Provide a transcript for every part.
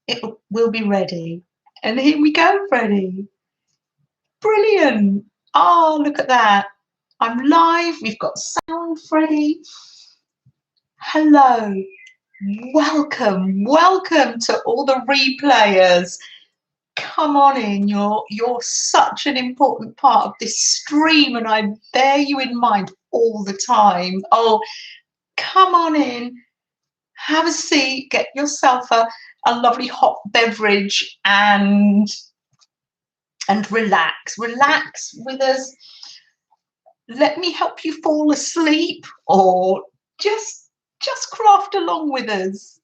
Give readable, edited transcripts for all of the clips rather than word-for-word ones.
it will be ready. And here we go, Freddie. Brilliant. Oh, look at that. I'm live. We've got sound, Freddie. Hello. Welcome. Welcome to all the replayers. Come on in. You're such an important part of this stream, and I bear you in mind all the time. Oh, come on in. Have a seat. Get yourself a lovely hot beverage and relax with us. Let me help you fall asleep, or just craft along with us.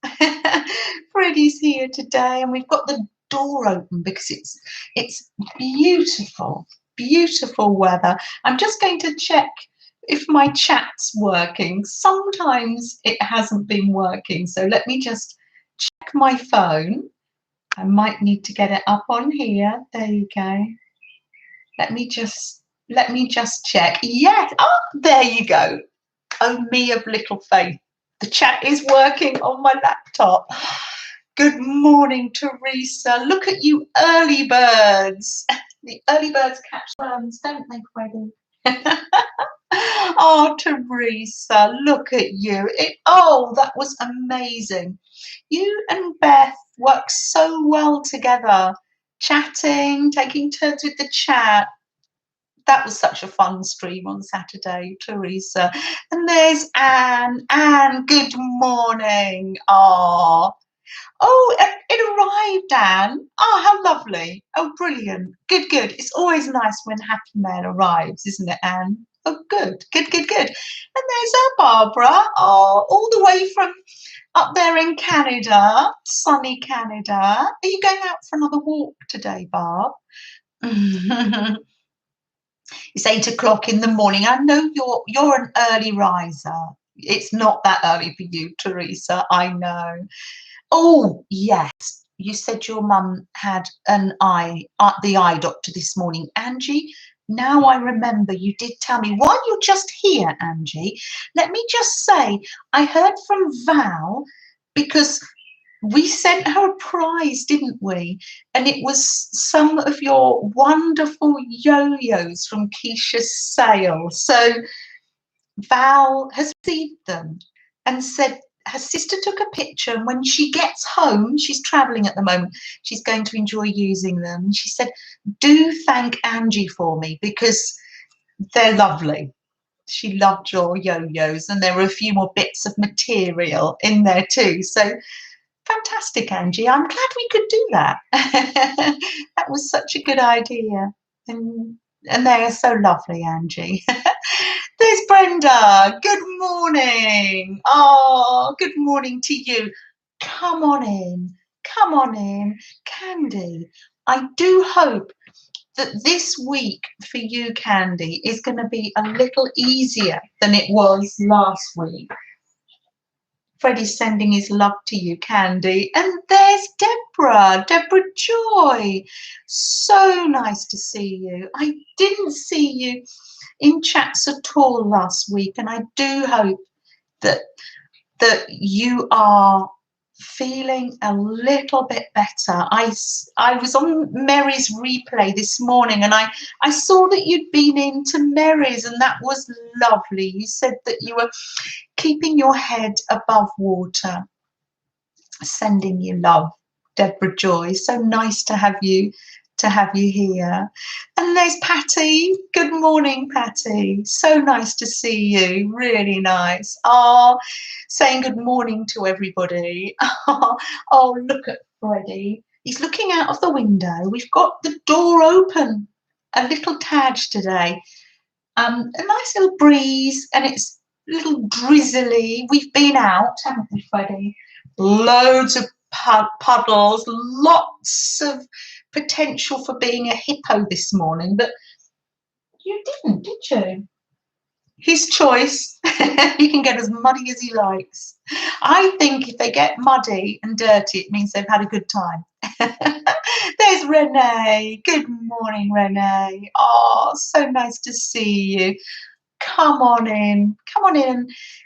Freddie's here today, and we've got the door open because it's beautiful weather. I'm just going to check if my chat's working. Sometimes it hasn't been working, so let me just check my phone. I might need to get it up on here. There you go. Let me just check. Yes. Oh, there you go. Oh, me of little faith. The chat is working on my laptop. Good morning, Teresa. Look at you early birds. The early birds catch worms, don't they, Freddie? Oh, Teresa, look at you. That was amazing. You and Beth work so well together, chatting, taking turns with the chat. That was such a fun stream on Saturday, Teresa. And there's Anne. Anne, good morning. Oh, it arrived, Anne. Oh, how lovely. Oh, brilliant. Good. It's always nice when Happy Mail arrives, isn't it, Anne? Oh, good. And there's our Barbara. Oh, all the way from up there in Canada, sunny Canada. Are you going out for another walk today, Barb? It's 8 o'clock in the morning. I know you're an early riser. It's not that early for you, Teresa. I know. Oh, yes. You said your mum had the eye doctor this morning. Angie, now I remember you did tell me. While you're just here, Angie, let me just say, I heard from Val, because we sent her a prize, didn't we? And it was some of your wonderful yo-yos from Keisha's sale. So Val has received them and said her sister took a picture, and when she gets home, she's traveling at the moment, she's going to enjoy using them. She said, do thank Angie for me because they're lovely. She loved your yo-yos, and there were a few more bits of material in there too. So fantastic, Angie. I'm glad we could do that. That was such a good idea. And they are so lovely, Angie. There's Brenda. Good morning. Oh, good morning to you. Come on in. Candy, I do hope that this week for you, Candy, is going to be a little easier than it was last week. Freddie's sending his love to you, Candy. And there's Deborah Joy. So nice to see you. I didn't see you in chats at all last week, and I do hope that you are feeling a little bit better. I was on Mary's replay this morning, and I saw that you'd been into Mary's, and that was lovely. You said that you were keeping your head above water. Sending you love, Deborah Joy. So nice to have you here. And there's Patty. Good morning, Patty. So nice to see you. Really nice. Oh, saying good morning to everybody. Oh, look at Freddie. He's looking out of the window. We've got the door open a little tad today. A nice little breeze, and it's a little drizzly. We've been out, haven't we, Freddie? Loads of puddles, lots of potential for being a hippo this morning, but you didn't, did you? His choice. He can get as muddy as he likes. I think if they get muddy and dirty, it means they've had a good time. There's Renee. Good morning, Renee. Oh, so nice to see you. Come on in.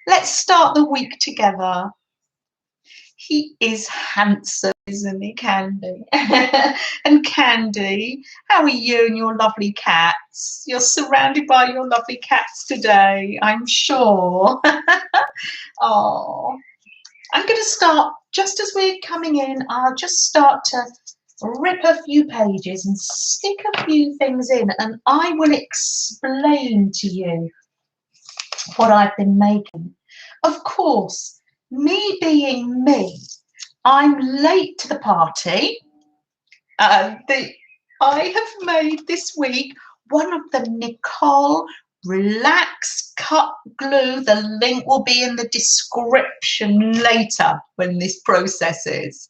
Let's start the week together. He is handsome, isn't he, Candy? And Candy, how are you and your lovely cats? You're surrounded by your lovely cats today, I'm sure. Oh, I'm going to start, just as we're coming in, I'll just start to rip a few pages and stick a few things in, and I will explain to you what I've been making. Of course, me being me, I'm late to the party. I have made this week one of the Nicole Relax Cut Glue. The link will be in the description later when this processes.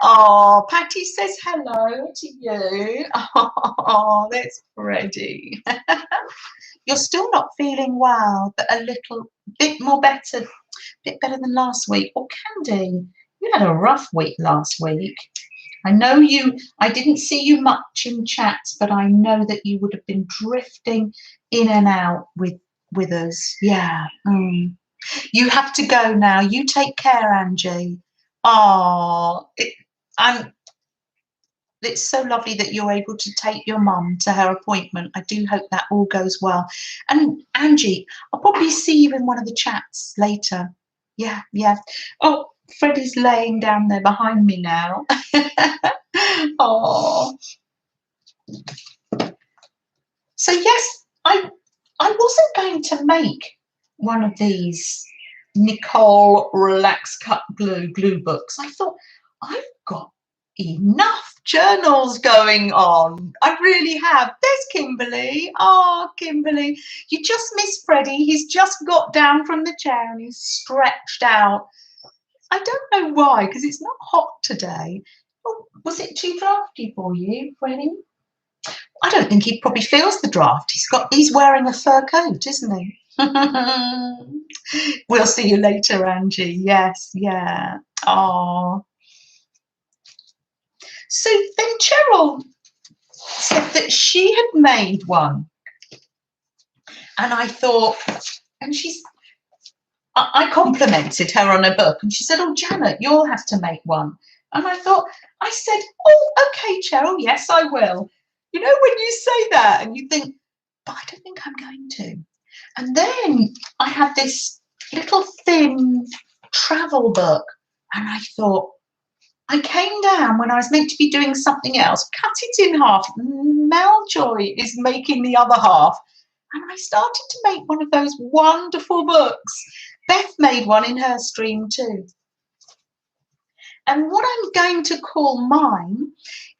Oh, Patty says hello to you. Oh, that's Freddie. You're still not feeling well, but a little bit better than last week. Or Candy, you had a rough week last week. I know I didn't see you much in chats, but I know that you would have been drifting in and out with us. Yeah. You have to go now. You take care, Angie. Oh, it's so lovely that you're able to take your mum to her appointment. I do hope that all goes well. And Angie, I'll probably see you in one of the chats later. Yeah, yeah. Oh, Freddie's laying down there behind me now. Oh. So yes, I wasn't going to make one of these Nicole Relax Cut glue books. I thought, I've got enough journals going on. I really have. There's Kimberly. Oh, Kimberly, you just missed Freddie. He's just got down from the chair and he's stretched out. I don't know why, because it's not hot today. Oh, was it too drafty for you, Freddie? I don't think he probably feels the draft. He's wearing a fur coat, isn't he? We'll see you later, Angie. Yes, yeah. Oh. So then Cheryl said that she had made one. And I thought, and I complimented her on her book, and she said, oh, Janet, you'll have to make one. And I said, oh, okay, Cheryl, yes, I will. You know, when you say that and you think, but I don't think I'm going to. And then I had this little thin travel book, and I thought, I came down when I was meant to be doing something else, cut it in half. Maljoy is making the other half. And I started to make one of those wonderful books. Beth made one in her stream too. And what I'm going to call mine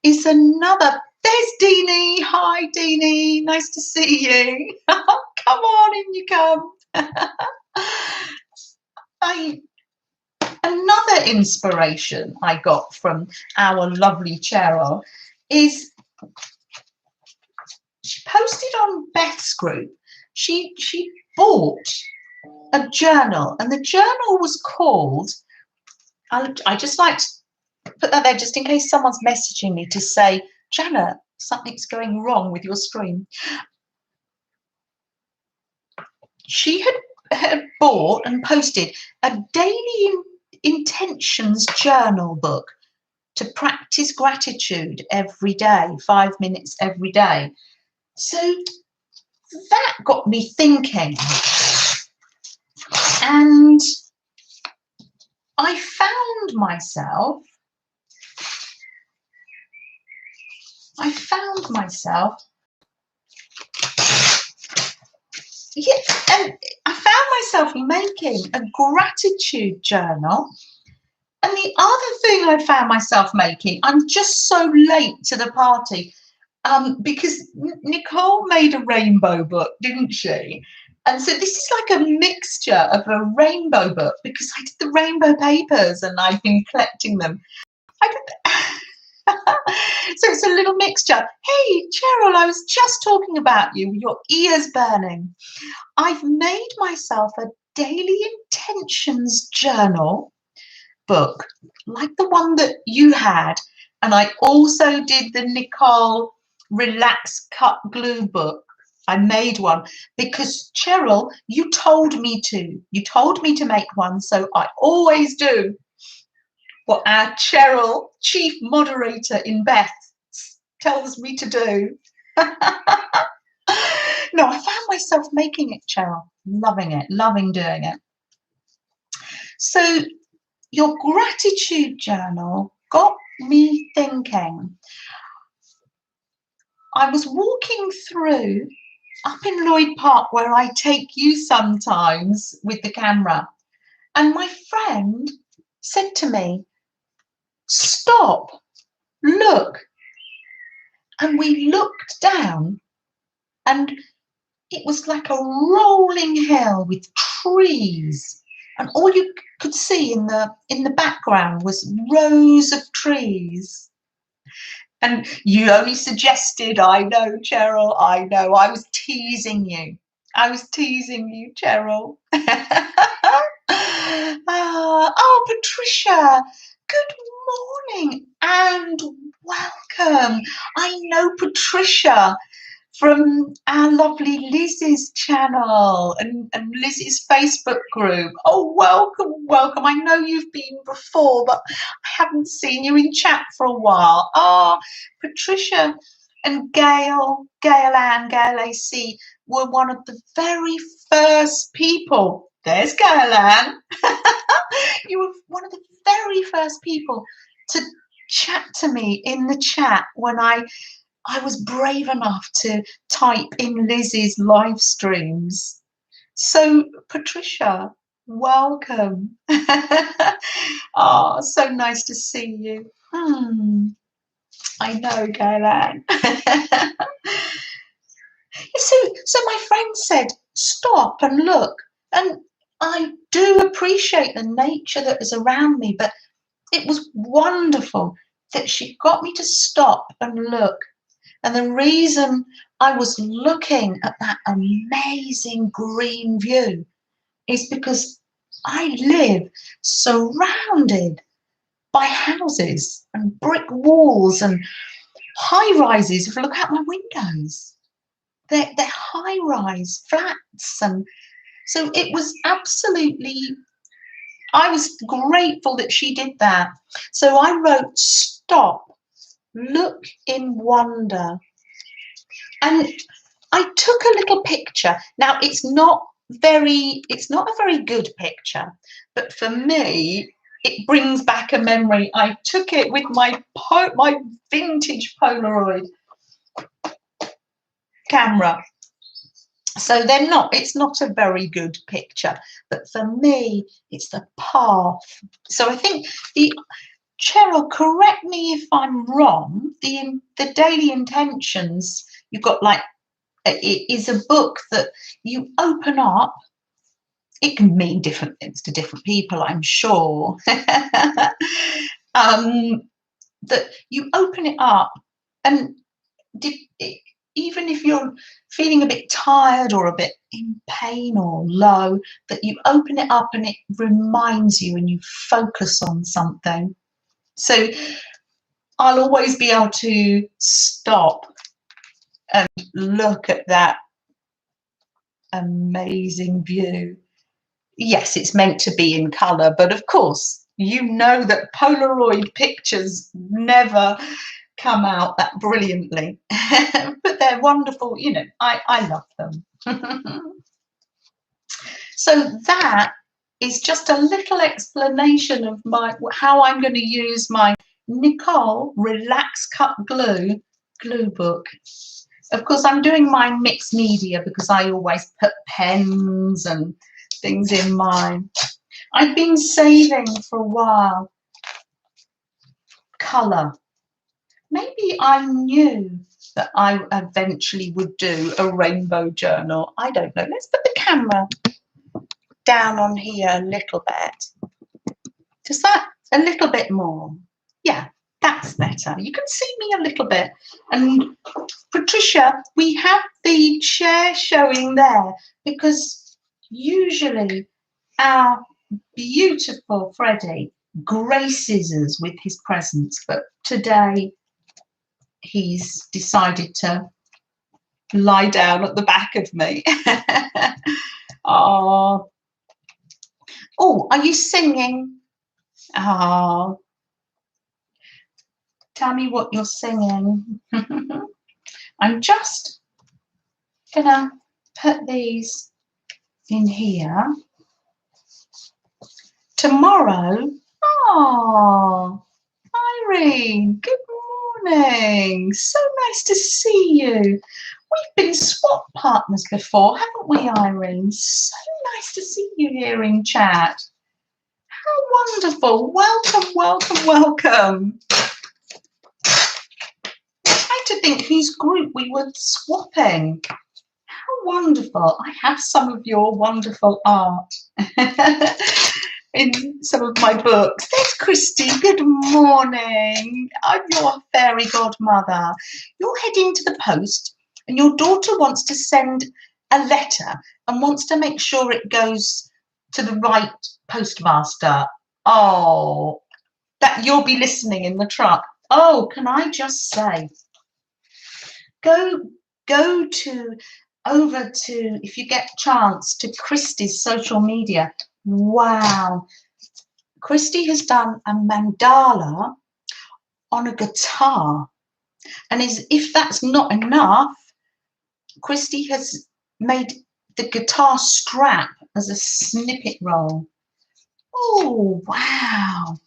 is another. There's Deanie. Hi, Deanie. Nice to see you. Come on, in you come. Another inspiration I got from our lovely Cheryl is she posted on Beth's group. She bought a journal, and the journal was called. I just like to put that there just in case someone's messaging me to say, Janet, something's going wrong with your screen. She had bought and posted a daily intentions journal book to practice gratitude every day, 5 minutes every day. So that got me thinking, and I found myself making a gratitude journal. And the other thing I found myself making, I'm just so late to the party, because Nicole made a rainbow book, didn't she? And so this is like a mixture of a rainbow book, because I did the rainbow papers and I've been collecting them. So it's a little mixture. Hey, Cheryl, I was just talking about you, your ears burning. I've made myself a daily intentions journal book, like the one that you had. And I also did the Nicole Relax Cut Glue book. I made one because, Cheryl, you told me to. You told me to make one, so I always do. what our Cheryl, chief moderator in Beth, tells me to do. No, I found myself making it, Cheryl. Loving it, loving doing it. So your gratitude journal got me thinking. I was walking through up in Lloyd Park, where I take you sometimes with the camera, and my friend said to me, stop, look. And we looked down, and it was like a rolling hill with trees, and all you could see in the background was rows of trees. And you only suggested, I know, Cheryl, I know, I was teasing you. I was teasing you, Cheryl. Oh, Patricia, good morning and welcome. I know Patricia from our lovely Liz's channel and Liz's Facebook group. Oh, welcome, welcome. I know you've been before, but I haven't seen you in chat for a while. Ah, Patricia and Gail Ann, AC were one of the very first people. There's Gail Ann. You were one of the very first people to chat to me in the chat when I was brave enough to type in Liz's live streams. So, Patricia, welcome. Oh, so nice to see you. I know, Gaylan. So my friend said, stop and look. And I do appreciate the nature that is around me, but it was wonderful that she got me to stop and look. And the reason I was looking at that amazing green view is because I live surrounded by houses and brick walls and high rises. If you look out my windows, they're high-rise flats. And so it was absolutely, I was grateful that she did that. So I wrote, stop, look in wonder. And I took a little picture. Now it's not a very good picture, but for me, it brings back a memory. I took it with my vintage Polaroid camera. So it's not a very good picture, but for me, it's the path. So I think Cheryl, correct me if I'm wrong, the Daily Intentions, you've got like, it is a book that you open up. It can mean different things to different people, I'm sure. That you open it up, and even if you're feeling a bit tired or a bit in pain or low, that you open it up and it reminds you and you focus on something. So I'll always be able to stop and look at that amazing view. Yes, it's meant to be in colour, but of course, you know that Polaroid pictures never come out that brilliantly, but they're wonderful. You know, I love them. So that is just a little explanation of how I'm going to use my Nicole Relax Cut Glue book. Of course, I'm doing my mixed media because I always put pens and things in mine. I've been saving for a while colour. Maybe I knew that I eventually would do a rainbow journal. I don't know. Let's put the camera down on here a little bit. Does that a little bit more? Yeah, that's better. You can see me a little bit. And Patricia, we have the chair showing there because usually our beautiful Freddie graces us with his presence, but today he's decided to lie down at the back of me. Oh, are you singing? Oh, Tell me what you're singing. I'm just gonna put these in here. Tomorrow, oh, Irene, good morning. So nice to see you. We've been swap partners before, haven't we, Irene? So nice to see you here in chat. How wonderful. Welcome, welcome, welcome. Trying to think whose group we were swapping. How wonderful. I have some of your wonderful art in some of my books. There's Christy. Good morning. I'm your fairy godmother. You're heading to the post and your daughter wants to send a letter and wants to make sure it goes to the right postmaster. Oh, that you'll be listening in the truck. Oh, can I just say, go to over to, if you get a chance, to Christy's social media. Wow, Christy has done a mandala on a guitar, and if that's not enough, Christy has made the guitar strap as a snippet roll. Oh wow,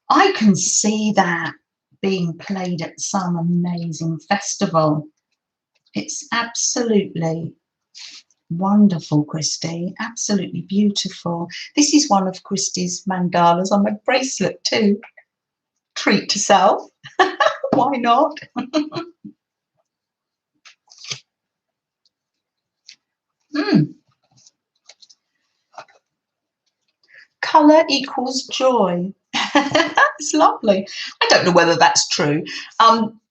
I can see that being played at some amazing festival. It's absolutely wonderful, Christy. Absolutely beautiful. This is one of Christy's mandalas on my bracelet too. Treat to self. Why not? Colour equals joy. It's lovely. I don't know whether that's true.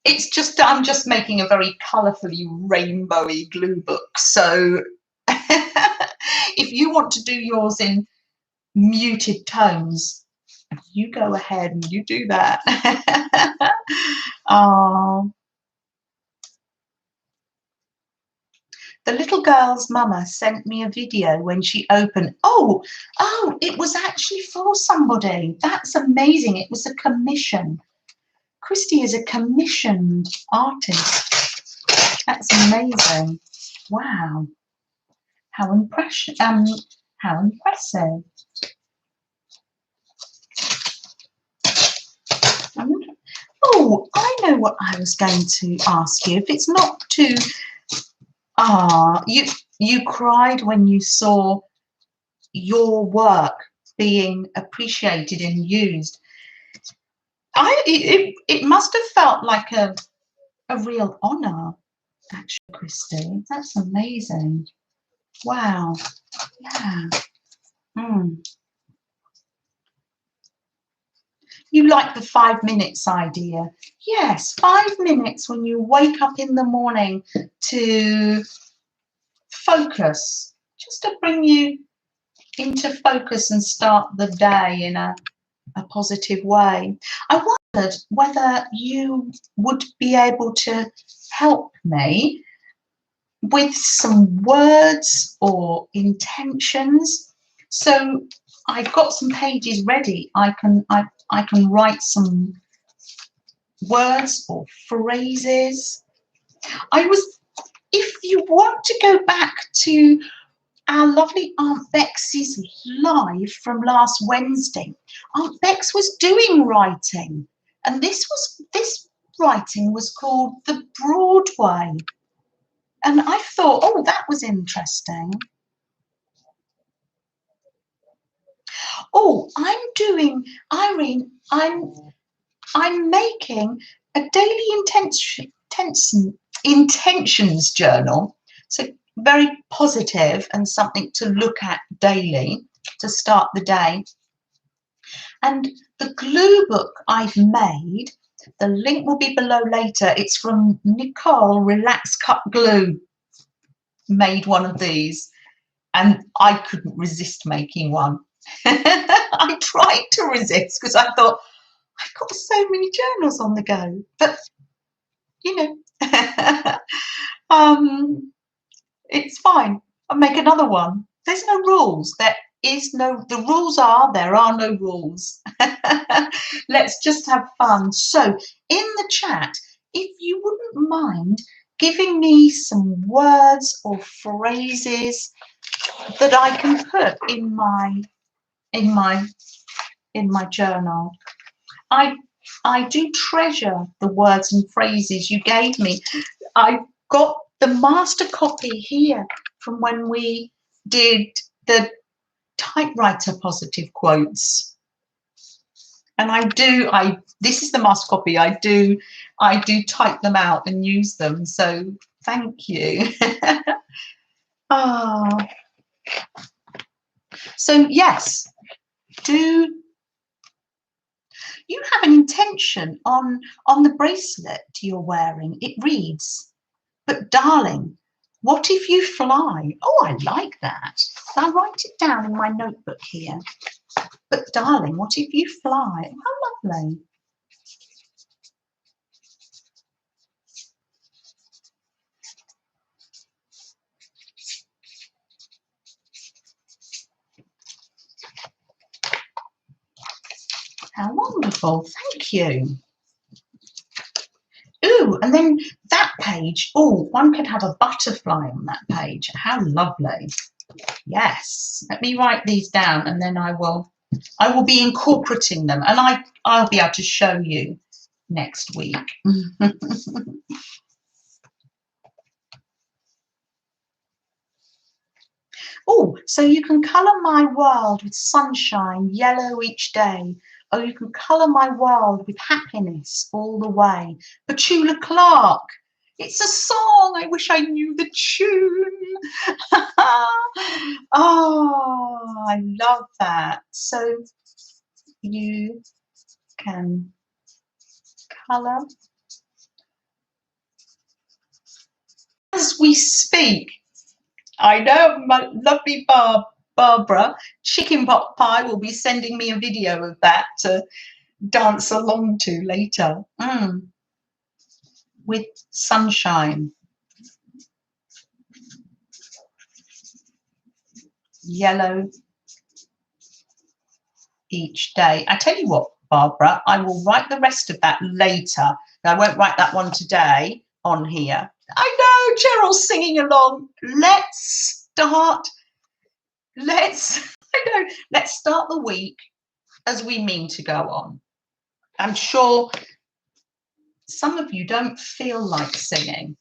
It's just I'm just making a very colourfully rainbowy glue book. So if you want to do yours in muted tones, you go ahead and you do that. Oh. The little girl's mama sent me a video when she opened. Oh, it was actually for somebody. That's amazing. It was a commission. Christy is a commissioned artist. That's amazing. Wow. How impressive. How impressive. Oh, I know what I was going to ask you. If it's not too you cried when you saw your work being appreciated and used. It must have felt like a real honor, actually, Christy. That's amazing. Wow. Yeah. You like the 5 minutes idea. Yes, 5 minutes when you wake up in the morning to focus, just to bring you into focus and start the day in a positive way. I wondered whether you would be able to help me with some words or intentions. So I've got some pages ready. I can write some words or phrases. If you want to go back to our lovely Aunt Bex's live from last Wednesday, Aunt Bex was doing writing, and this writing was called The Broadway. And I thought, oh, that was interesting. Oh, Irene, I'm making a daily intentions journal. So very positive and something to look at daily to start the day. And the glue book I've made, the link will be below later. It's from Nicole Relax Cut Glue. Made one of these and I couldn't resist making one. I tried to resist because I thought, I've got so many journals on the go, but you know, it's fine. I'll make another one. There's no rules. is no, the rules are, there are no rules. Let's just have fun. So in the chat, if you wouldn't mind giving me some words or phrases that I can put in my journal. I do treasure the words and phrases you gave me. I got the master copy here from when we did the typewriter positive quotes. And this is the master copy. I do type them out and use them. So thank you. Oh. So yes, do you have an intention on the bracelet you're wearing? It reads, "But darling, what if you fly?" Oh, I like that. I'll write it down in my notebook here. But darling, what if you fly? How lovely. How wonderful. Thank you. Ooh, and then that page. Oh, one could have a butterfly on that page. How lovely. Yes. Let me write these down and then I will be incorporating them, and I'll be able to show you next week. Oh, so you can colour my world with sunshine, yellow each day. Oh, you can colour my world with happiness all the way. Petula Clark. It's a song. I wish I knew the tune. Oh, I love that. So you can colour as we speak. I know my lovely Barbara, Chicken Pot Pie, will be sending me a video of that to dance along to later. With sunshine. Yellow each day. I tell you what, Barbara, I will write the rest of that later. I won't write that one today on here. I know, Cheryl's singing along. Let's start the week as we mean to go on. I'm sure some of you don't feel like singing.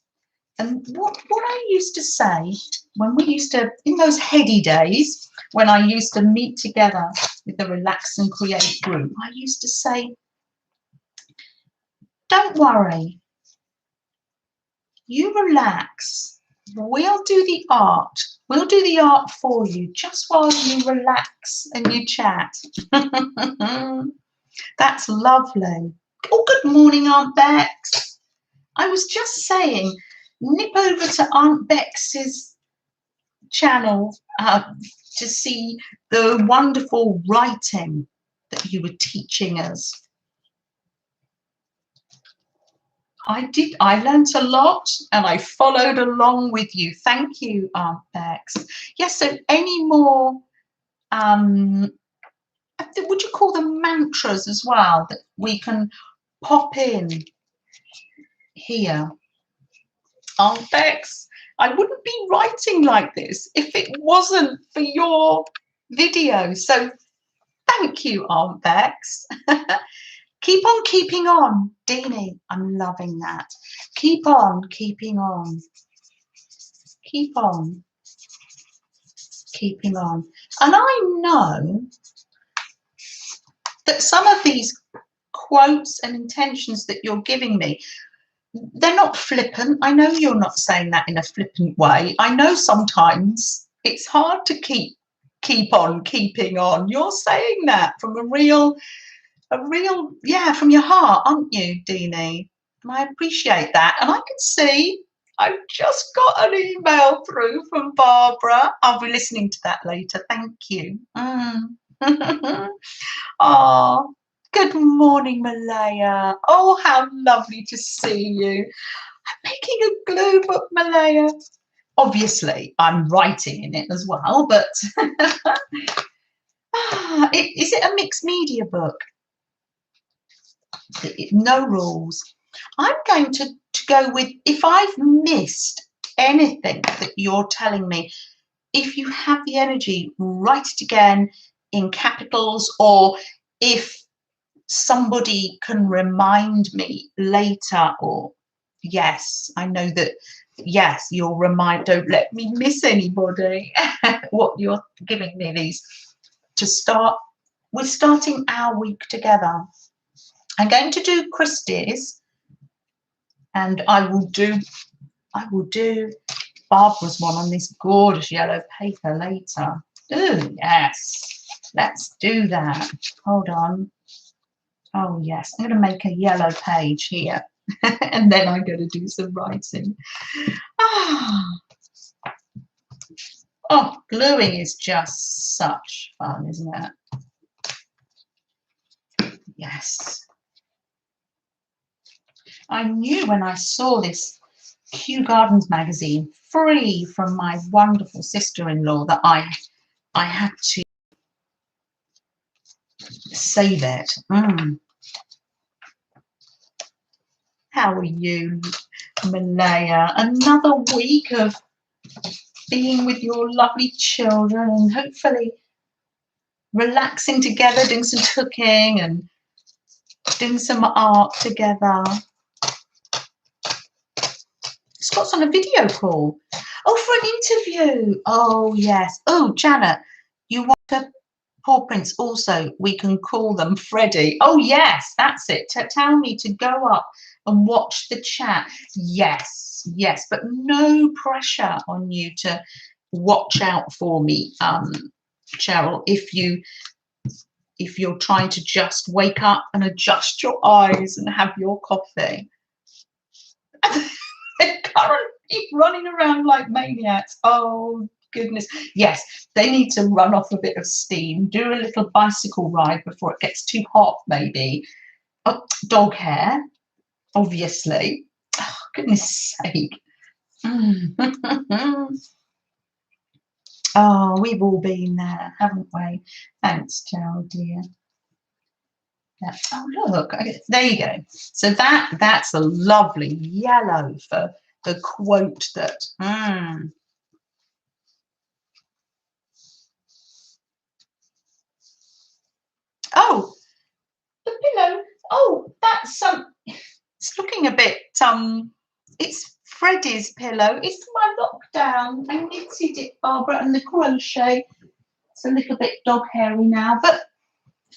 And what I used to say when we used to, in those heady days, when I used to meet together with the Relax and Create group, I used to say, don't worry, you relax. We'll do the art. We'll do the art for you just while you relax and you chat. That's lovely. Oh, good morning, Aunt Bex. I was just saying, nip over to Aunt Bex's channel to see the wonderful writing that you were teaching us. I learnt a lot and I followed along with you. Thank you, Aunt Bex. Yes, so any more, would you call them mantras as well, that we can pop in here? Aunt Bex, I wouldn't be writing like this if it wasn't for your video. So thank you, Aunt Bex. Keep on keeping on, Deanie. I'm loving that. Keep on keeping on. Keep on keeping on. And I know that some of these quotes and intentions that you're giving me, they're not flippant. I know you're not saying that in a flippant way. I know sometimes it's hard to keep on keeping on. You're saying that from a real, yeah, from your heart, aren't you, Deanie? And I appreciate that. And I can see I've just got an email through from Barbara. I'll be listening to that later. Thank you. Oh, good morning, Malaya. Oh, how lovely to see you. I'm making a glue book, Malaya. Obviously, I'm writing in it as well, but is it a mixed media book? No rules. I'm going to go with, if I've missed anything that you're telling me, if you have the energy, write it again in capitals, or if somebody can remind me later, or yes, I know that, yes, you'll remind, don't let me miss anybody. What you're giving me these to start. We're starting our week together. I'm going to do Christie's, and I will do Barbara's one on this gorgeous yellow paper later. Oh yes, let's do that. Hold on. Oh yes, I'm going to make a yellow page here, and then I'm going to do some writing. Oh, gluing is just such fun, isn't it? Yes. I knew when I saw this Kew Gardens magazine, free from my wonderful sister-in-law, that I had to save it. How are you, Malaya? Another week of being with your lovely children and hopefully relaxing together, doing some cooking and doing some art together. Scott's on a video call. Oh, for an interview. Oh, yes. Oh, Janet, you want a paw prints also? We can call them Freddie. Oh, yes, that's it. Tell me to go up and watch the chat. Yes, yes, but no pressure on you to watch out for me, Cheryl, if you're trying to just wake up and adjust your eyes and have your coffee. They're currently running around like maniacs. Oh goodness. Yes, they need to run off a bit of steam, do a little bicycle ride before it gets too hot, maybe. Oh, dog hair, obviously. Oh, goodness sake. Oh, we've all been there, haven't we? Thanks, Gerald, dear. Yeah. Oh, look, there you go. So that's a lovely yellow for the quote that. Oh, the pillow. Oh, that's it's looking a bit it's Freddie's pillow. It's my lockdown. I knitted it, Barbara, and the crochet. It's a little bit dog hairy now, but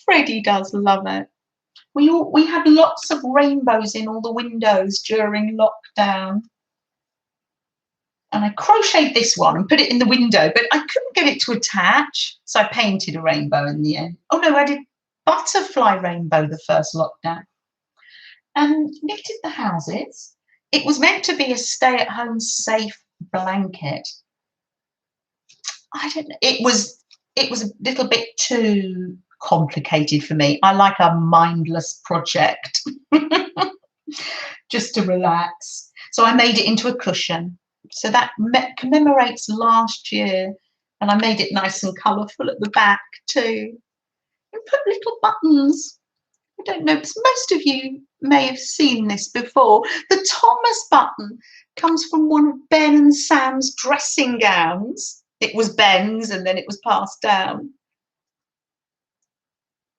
Freddie does love it. We had lots of rainbows in all the windows during lockdown. And I crocheted this one and put it in the window, but I couldn't get it to attach. So I painted a rainbow in the end. Oh no, I did butterfly rainbow the first lockdown. And knitted the houses. It was meant to be a stay-at-home safe blanket. I don't know. It was a little bit too complicated for me. I like a mindless project just to relax. So I made it into a cushion. So that commemorates last year, and I made it nice and colourful at the back too. And put little buttons. I don't know, because most of you may have seen this before. The Thomas button comes from one of Ben and Sam's dressing gowns. It was Ben's and then it was passed down.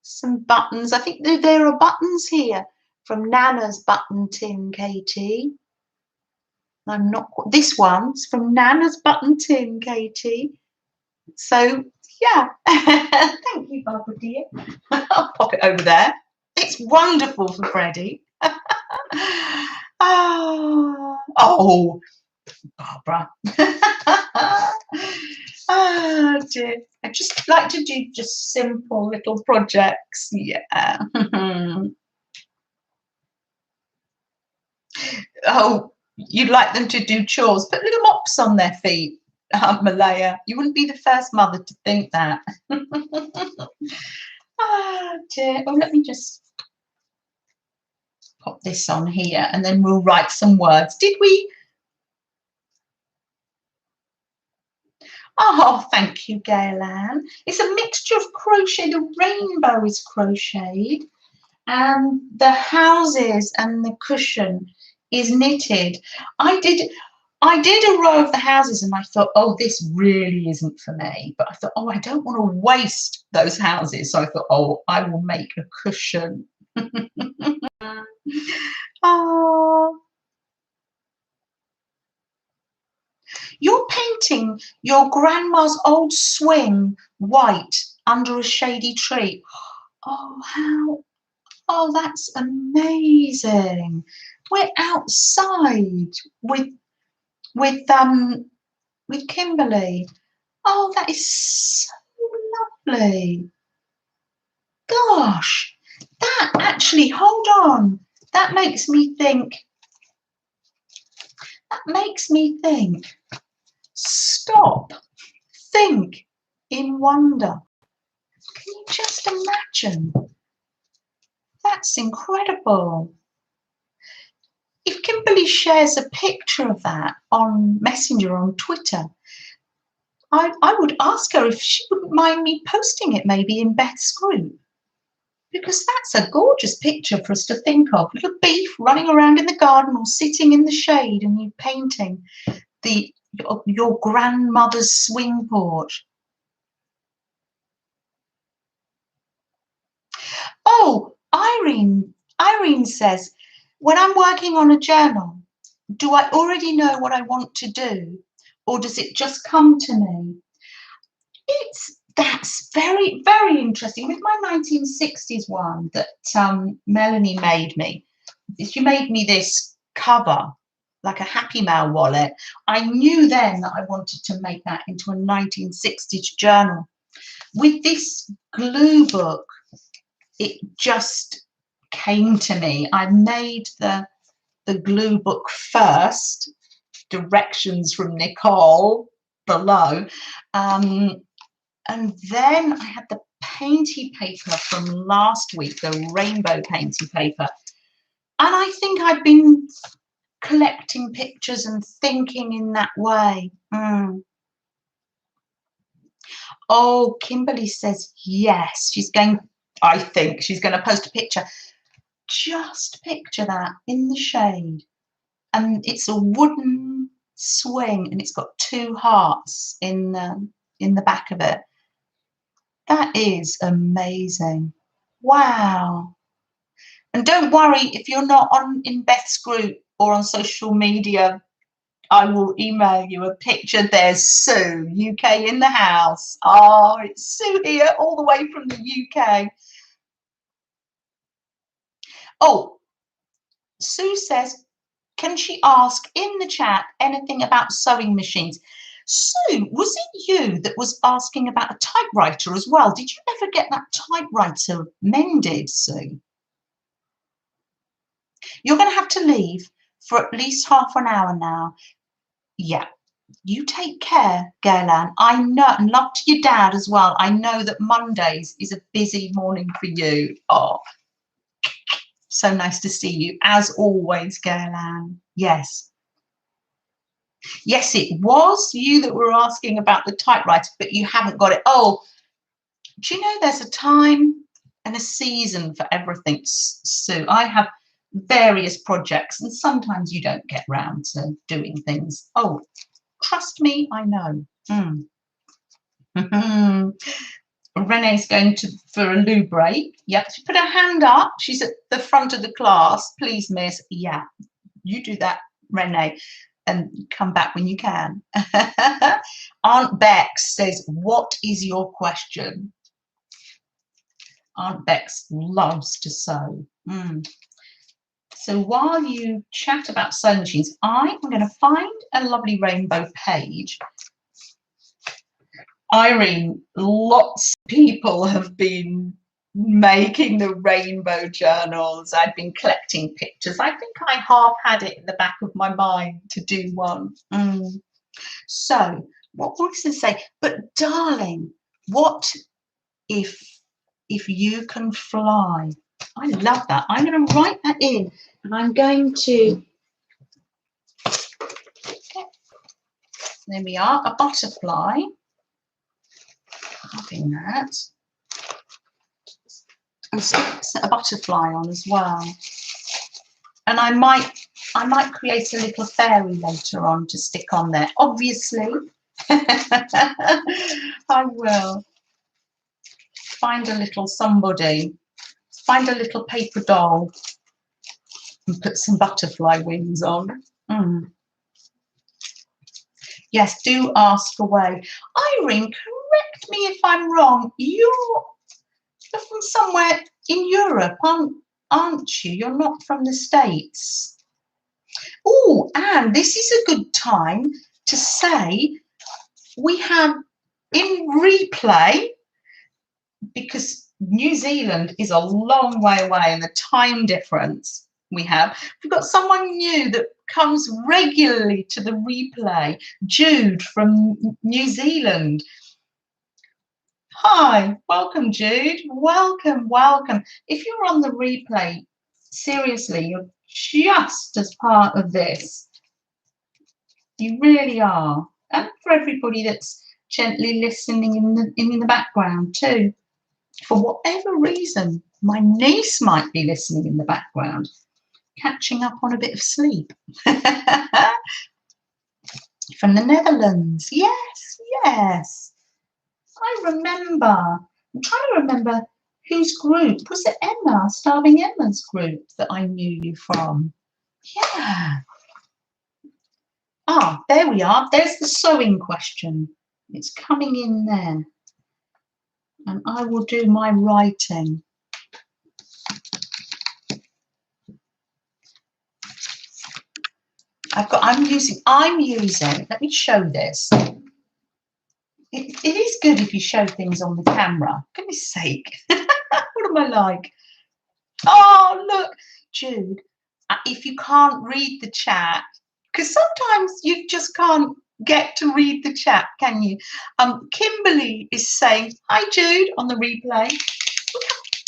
Some buttons. I think there are buttons here from Nana's button tin, Katie. I'm not. This one's from Nana's button tin, Katie. So yeah, thank you, Barbara dear. I'll pop it over there. It's wonderful for Freddie. Oh, Barbara. Oh dear. I just like to do just simple little projects. Yeah. Oh, you'd like them to do chores. Put little mops on their feet, Malaya. You wouldn't be the first mother to think that. Oh dear. Oh, let me just pop this on here and then we'll write some words. Did we? Oh, thank you, Gail Ann. It's a mixture of crochet. The rainbow is crocheted, and the houses and the cushion is knitted. I did a row of the houses and I thought, oh, this really isn't for me. But I thought, oh, I don't want to waste those houses. So I thought, oh, I will make a cushion. Oh, you're painting your grandma's old swing white under a shady tree. Oh, that's amazing. We're outside with with um with Kimberly. Oh, that is so lovely. Gosh, that actually, hold on. That makes me think. That makes me think. Stop. Think in wonder. Can you just imagine? That's incredible. If Kimberly shares a picture of that on Messenger, on Twitter, I would ask her if she wouldn't mind me posting it maybe in Beth's group, because that's a gorgeous picture for us to think of. Little Beef running around in the garden or sitting in the shade and you painting your grandmother's swing porch. Oh, Irene says, when I'm working on a journal, do I already know what I want to do, or does it just come to me? That's very, very interesting. With my 1960s one that Melanie made me, she made me this cover, like a Happy Mail wallet. I knew then that I wanted to make that into a 1960s journal. With this glue book, it just came to me. I made the glue book first, directions from Nicole below, and then I had the painty paper from last week, the rainbow painty paper, and I think I've been collecting pictures and thinking in that way. Oh, Kimberly says yes, I think she's going to post a picture. Just picture that in the shade, and it's a wooden swing and it's got two hearts in the back of it. That is amazing. Wow. And don't worry if you're not in Beth's group or on social media, I will email you a picture. There's Sue, UK in the house. Oh, it's Sue here all the way from the UK. Oh, Sue says, can she ask in the chat anything about sewing machines? Sue, was it you that was asking about a typewriter as well? Did you ever get that typewriter mended, Sue? You're going to have to leave for at least half an hour now. Yeah. You take care, Gaylan. I know, and love to your dad as well. I know that Mondays is a busy morning for you. Oh, so nice to see you, as always, Gaylan. Yes. Yes, it was you that were asking about the typewriter, but you haven't got it. Oh, do you know there's a time and a season for everything, Sue? I have various projects, and sometimes you don't get round to doing things. Oh, trust me, I know. Renee's going for a loo break. Yep, she put her hand up. She's at the front of the class. Please, miss. Yeah, you do that, Renee, and come back when you can. Aunt Bex says, what is your question? Aunt Bex loves to sew. So while you chat about sewing machines, I'm going to find a lovely rainbow page. Irene, lots of people have been making the rainbow journals. I've been collecting pictures. I think I half had it in the back of my mind to do one. So what was I say? But darling, what if you can fly? I love that. I'm going to write that in, and I'm going to, there we are, a butterfly. Having that. And stick a butterfly on as well. And I might create a little fairy later on to stick on there. Obviously, I will find a little somebody, find a little paper doll, and put some butterfly wings on. Yes, do ask away. Irene, correct me if I'm wrong. You're from somewhere in Europe, aren't you? You're not from the States. Oh, and this is a good time to say we have in replay, because New Zealand is a long way away and the time difference we've got someone new that comes regularly to the replay, Jude from New Zealand. Hi, welcome Jude, welcome. If you're on the replay, seriously, you're just as part of this. You really are. And for everybody that's gently listening in the background too. For whatever reason, my niece might be listening in the background, catching up on a bit of sleep. From the Netherlands. Yes. I remember. I'm trying to remember whose group. Was it Emma, Starving Emma's group that I knew you from? Yeah. Ah, there we are. There's the sewing question. It's coming in there. And I will do my writing. I'm using, let me show this. It is good if you show things on the camera. Goodness sake. What am I like? Oh, look, Jude, if you can't read the chat, because sometimes you just can't get to read the chat, can you? Kimberly is saying, hi, Jude, on the replay.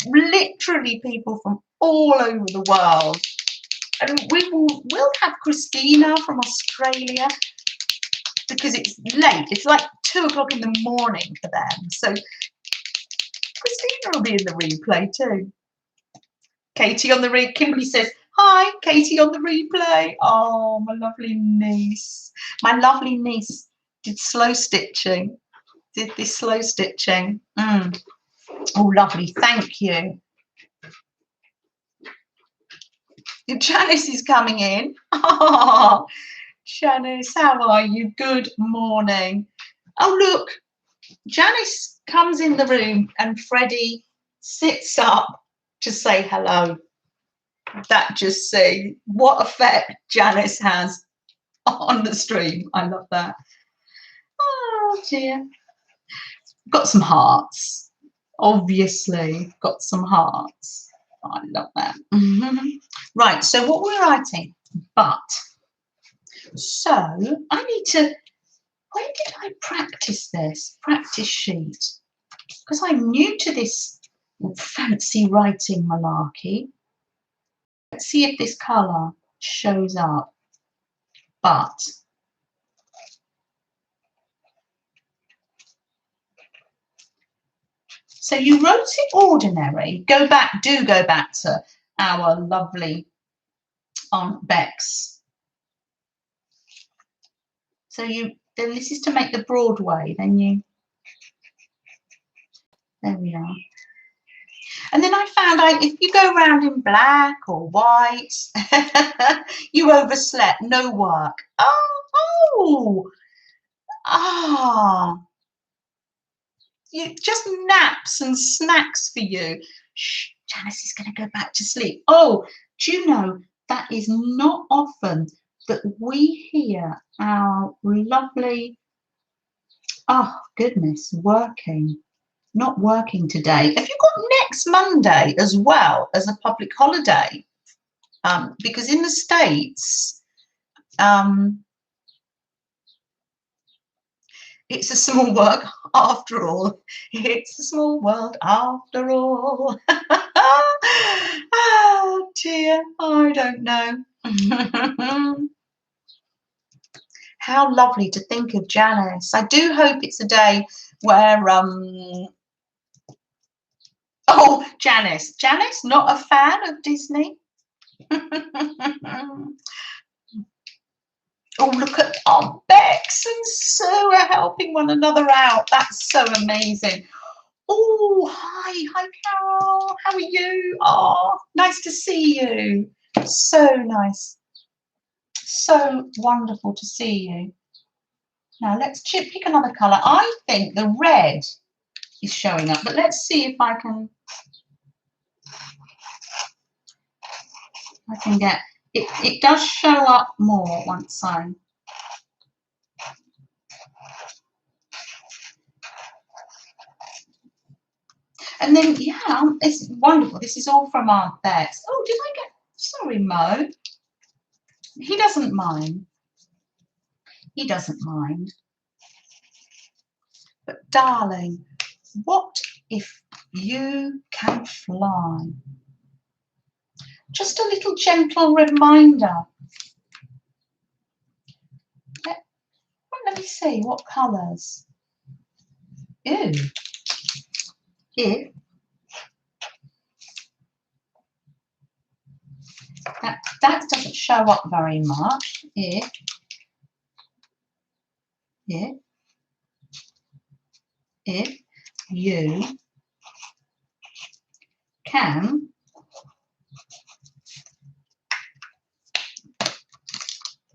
We have literally people from all over the world. And we'll have Christina from Australia, because it's late. It's like 2 o'clock in the morning for them. So Christina will be in the replay too. Katie on the replay. Kimberly says, hi, Katie on the replay. Oh, my lovely niece. My lovely niece did slow stitching. Did this slow stitching. Oh, lovely. Thank you. Janice is coming in. Oh, Janice, how are you? Good morning. Oh, look, Janice comes in the room and Freddie sits up to say hello. That just see what effect Janice has on the stream. I love that. Oh, dear. Got some hearts. Obviously, got some hearts. I love that. Right, so what we're writing, but. So I need to, when did I practice this? Practice sheet. Because I'm new to this fancy writing malarkey. Let's see if this colour shows up. But. So you wrote it ordinary. Do go back to our lovely Aunt Bex. So then this is to make the Broadway, there we are. And then I found if you go around in black or white, you overslept, no work. You just naps and snacks for you. Shh, Janice is going to go back to sleep. Oh, do you know, that is not often that we hear our lovely, oh goodness, not working today. Have you got next Monday as well as a public holiday? Because in the States, it's a small world after all. It's a small world after all. Oh dear, I don't know. How lovely to think of Janice. I do hope it's a day where oh, Janice, not a fan of Disney. Oh, look at Aunt Bex and Sue are helping one another out. That's so amazing. Oh, hi Carol, how are you? Oh, nice to see you. So nice, so wonderful to see you. Now let's pick another colour. I think the red is showing up, but let's see if I can get it. It does show up more once I'm. And then, yeah, it's wonderful. This is all from Aunt Bex. Oh, did I get... Sorry, Mo. He doesn't mind. He doesn't mind. But, darling, what if you can fly? Just a little gentle reminder. Let me see, what colours? Ew. If that doesn't show up very much. If you can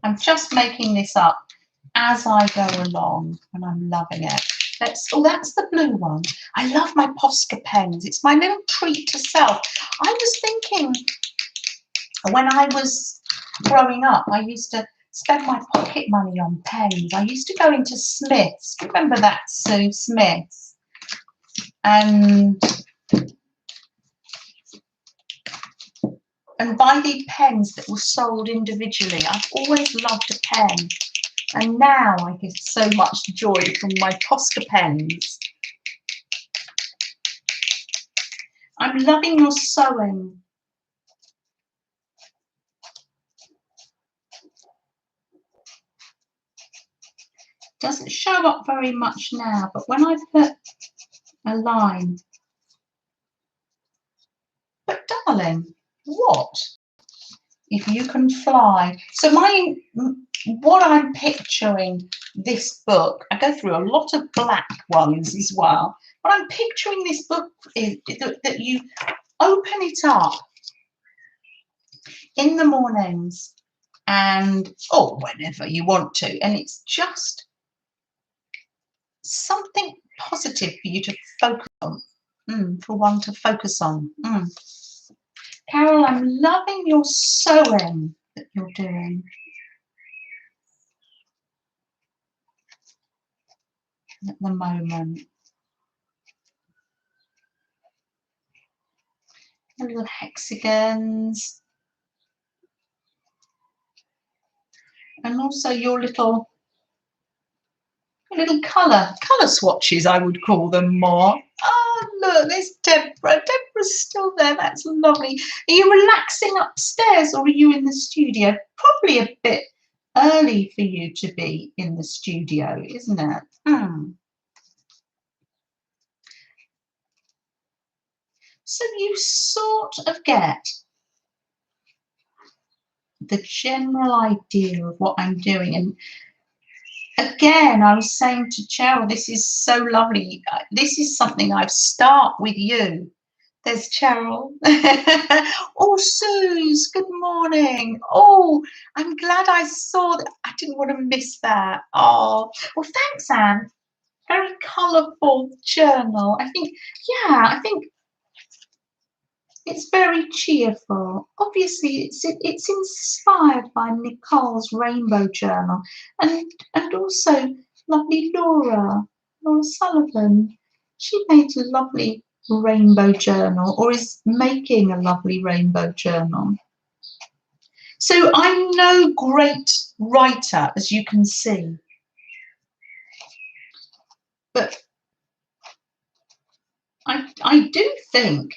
I'm just making this up as I go along and I'm loving it. Oh, that's the blue one. I love my Posca pens. It's my little treat to self. I was thinking when I was growing up, I used to spend my pocket money on pens. I used to go into Smith's. Do you remember that, Sue? Smith's. And buy the pens that were sold individually. I've always loved a pen. And now I get so much joy from my Posca pens. I'm loving your sewing. Doesn't show up very much now, but when I put a line. But darling, what if you can fly? So what I'm picturing this book, I go through a lot of black ones as well. What I'm picturing this book is that you open it up in the mornings and whenever you want to, and it's just something positive for you to focus on, for one to focus on. Carol, I'm loving your sewing that you're doing. At the moment. The little hexagons. And also your little colour swatches, I would call them more. Oh, look, there's Deborah. Deborah's still there. That's lovely. Are you relaxing upstairs or are you in the studio? Probably a bit early for you to be in the studio, isn't it? So you sort of get the general idea of what I'm doing. And again, I was saying to Cheryl, this is so lovely. This is something I start with you. There's Cheryl. Oh, Suze, good morning. Oh, I'm glad I saw that. I didn't want to miss that. Oh, well, thanks, Anne. Very colourful journal. I think it's very cheerful. Obviously, it's inspired by Nicole's Rainbow Journal and also lovely Laura Sullivan. She made a lovely rainbow journal, or is making a lovely rainbow journal. So I'm no great writer, as you can see, but I do think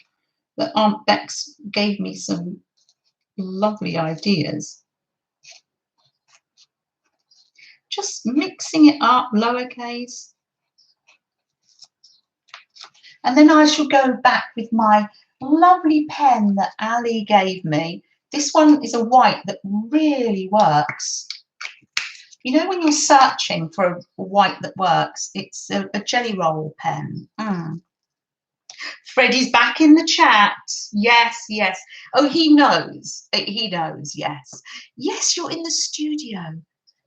that Aunt Bex gave me some lovely ideas. Just mixing it up, lowercase. And then I shall go back with my lovely pen that Ali gave me. This one is a white that really works. You know, when you're searching for a white that works, it's a jelly roll pen. Freddie's back in the chat. Yes, yes. Oh, he knows. He knows, yes. Yes, you're in the studio,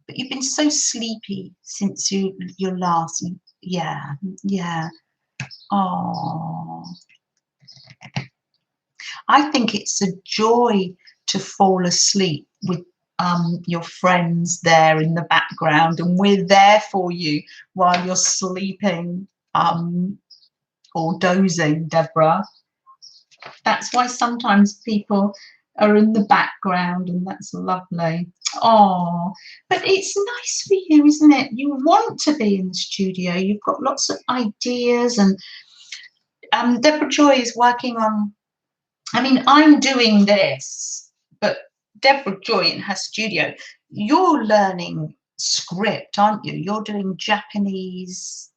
but you've been so sleepy since your last. Yeah, yeah. Oh, I think it's a joy to fall asleep with your friends there in the background, and we're there for you while you're sleeping or dozing, Deborah. That's why sometimes people are in the background, and that's lovely. Oh, but it's nice for you, isn't it? You want to be in the studio. You've got lots of ideas, and Deborah Joy is working on, I mean, I'm doing this, but Deborah Joy in her studio, you're learning script, aren't you? You're doing Japanese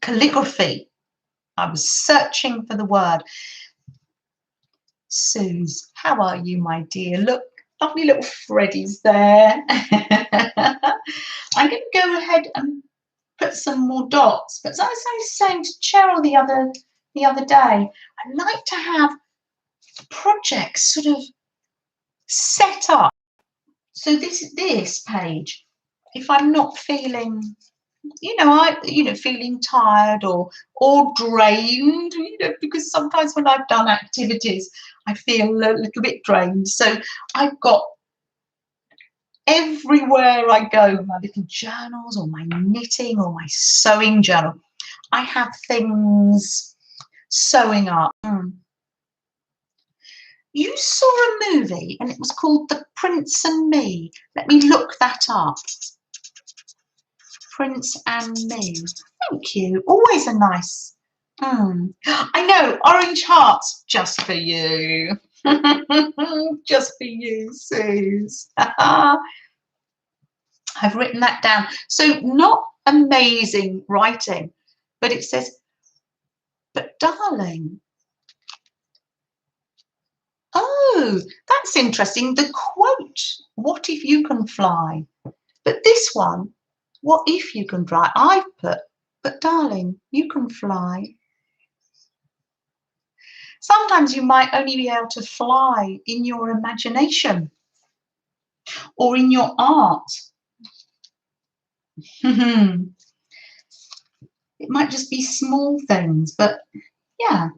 calligraphy. I was searching for the word. Suze, how are you, my dear? Look, lovely little Freddie's there. I'm going to go ahead and put some more dots. But as I was saying to Cheryl the other day, I like to have projects sort of set up. So this page, if I'm not feeling, feeling tired or drained, because sometimes when I've done activities, I feel a little bit drained. So I've got everywhere I go, my little journals or my knitting or my sewing journal, I have things sewing up. You saw a movie and it was called The Prince and Me. Let me look that up. Prince and Me. Thank you. Always a nice. I know, orange hearts just for you. Just for you, Suze. I've written that down. So not amazing writing, but it says, but darling. Oh, that's interesting. The quote, what if you can fly? But this one, what if you can fly? I've put, but darling, you can fly. Sometimes you might only be able to fly in your imagination or in your art. It might just be small things, but yeah.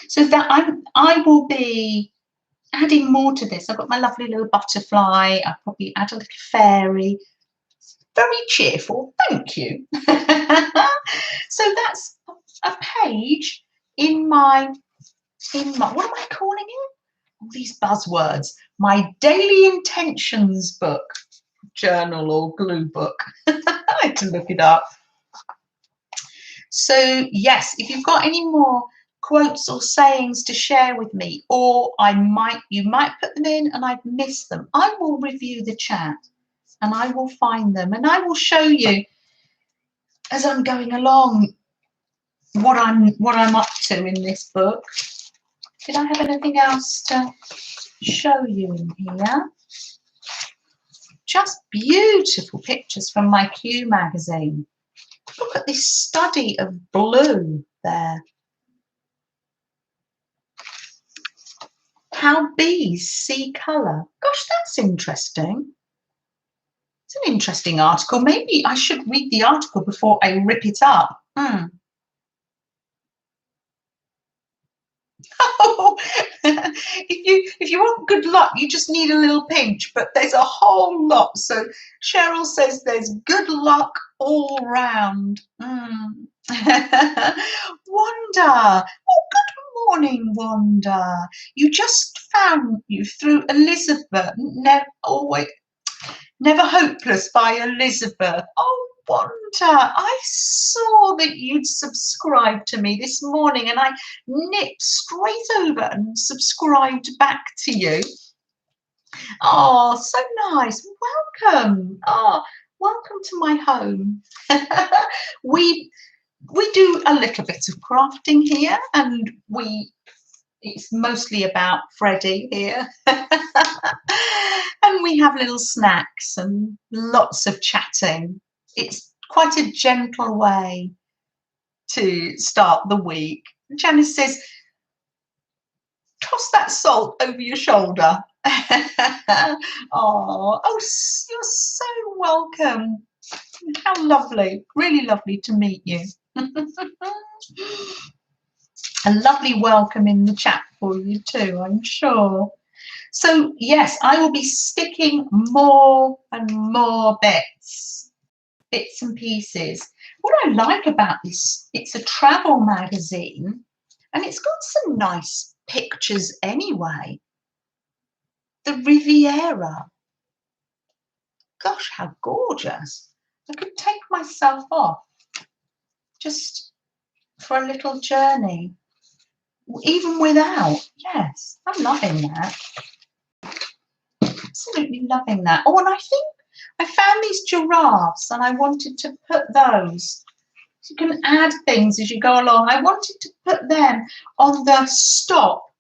So that I will be adding more to this. I've got my lovely little butterfly. I'll probably add a little fairy. Very cheerful, thank you. So that's a page in my, what am I calling it? All these buzzwords. My daily intentions book, journal or glue book. I had to look it up. So yes, if you've got any more quotes or sayings to share with me, or you might put them in and I've missed them, I will review the chat and I will find them and I will show you as I'm going along what I'm up to in this book. Did I have anything else to show you in here? Just beautiful pictures from my Q magazine. Look at this study of blue there. How bees see colour. Gosh, that's interesting. It's an interesting article. Maybe I should read the article before I rip it up. Oh, if you want good luck, you just need a little pinch, but there's a whole lot. So Cheryl says there's good luck all round. Wanda. Oh, good morning, Wanda. You just found you through Elizabeth. Never Hopeless by Elizabeth. Oh, Wanda, I saw that you'd subscribed to me this morning and I nipped straight over and subscribed back to you. Oh, so nice. Welcome. Oh, welcome to my home. we do a little bit of crafting here, and it's mostly about Freddie here. And we have little snacks and lots of chatting. It's quite a gentle way to start the week. Janice says, toss that salt over your shoulder. Oh, you're so welcome. How lovely. Really lovely to meet you. A lovely welcome in the chat for you too, I'm sure. So yes, I will be sticking more and more bits and pieces. What I like about this, it's a travel magazine and it's got some nice pictures anyway. The Riviera. Gosh, how gorgeous. I could take myself off just for a little journey, even without. Yes, I'm loving that. Absolutely loving that. Oh, and I think I found these giraffes and I wanted to put those. So you can add things as you go along. I wanted to put them on the stop,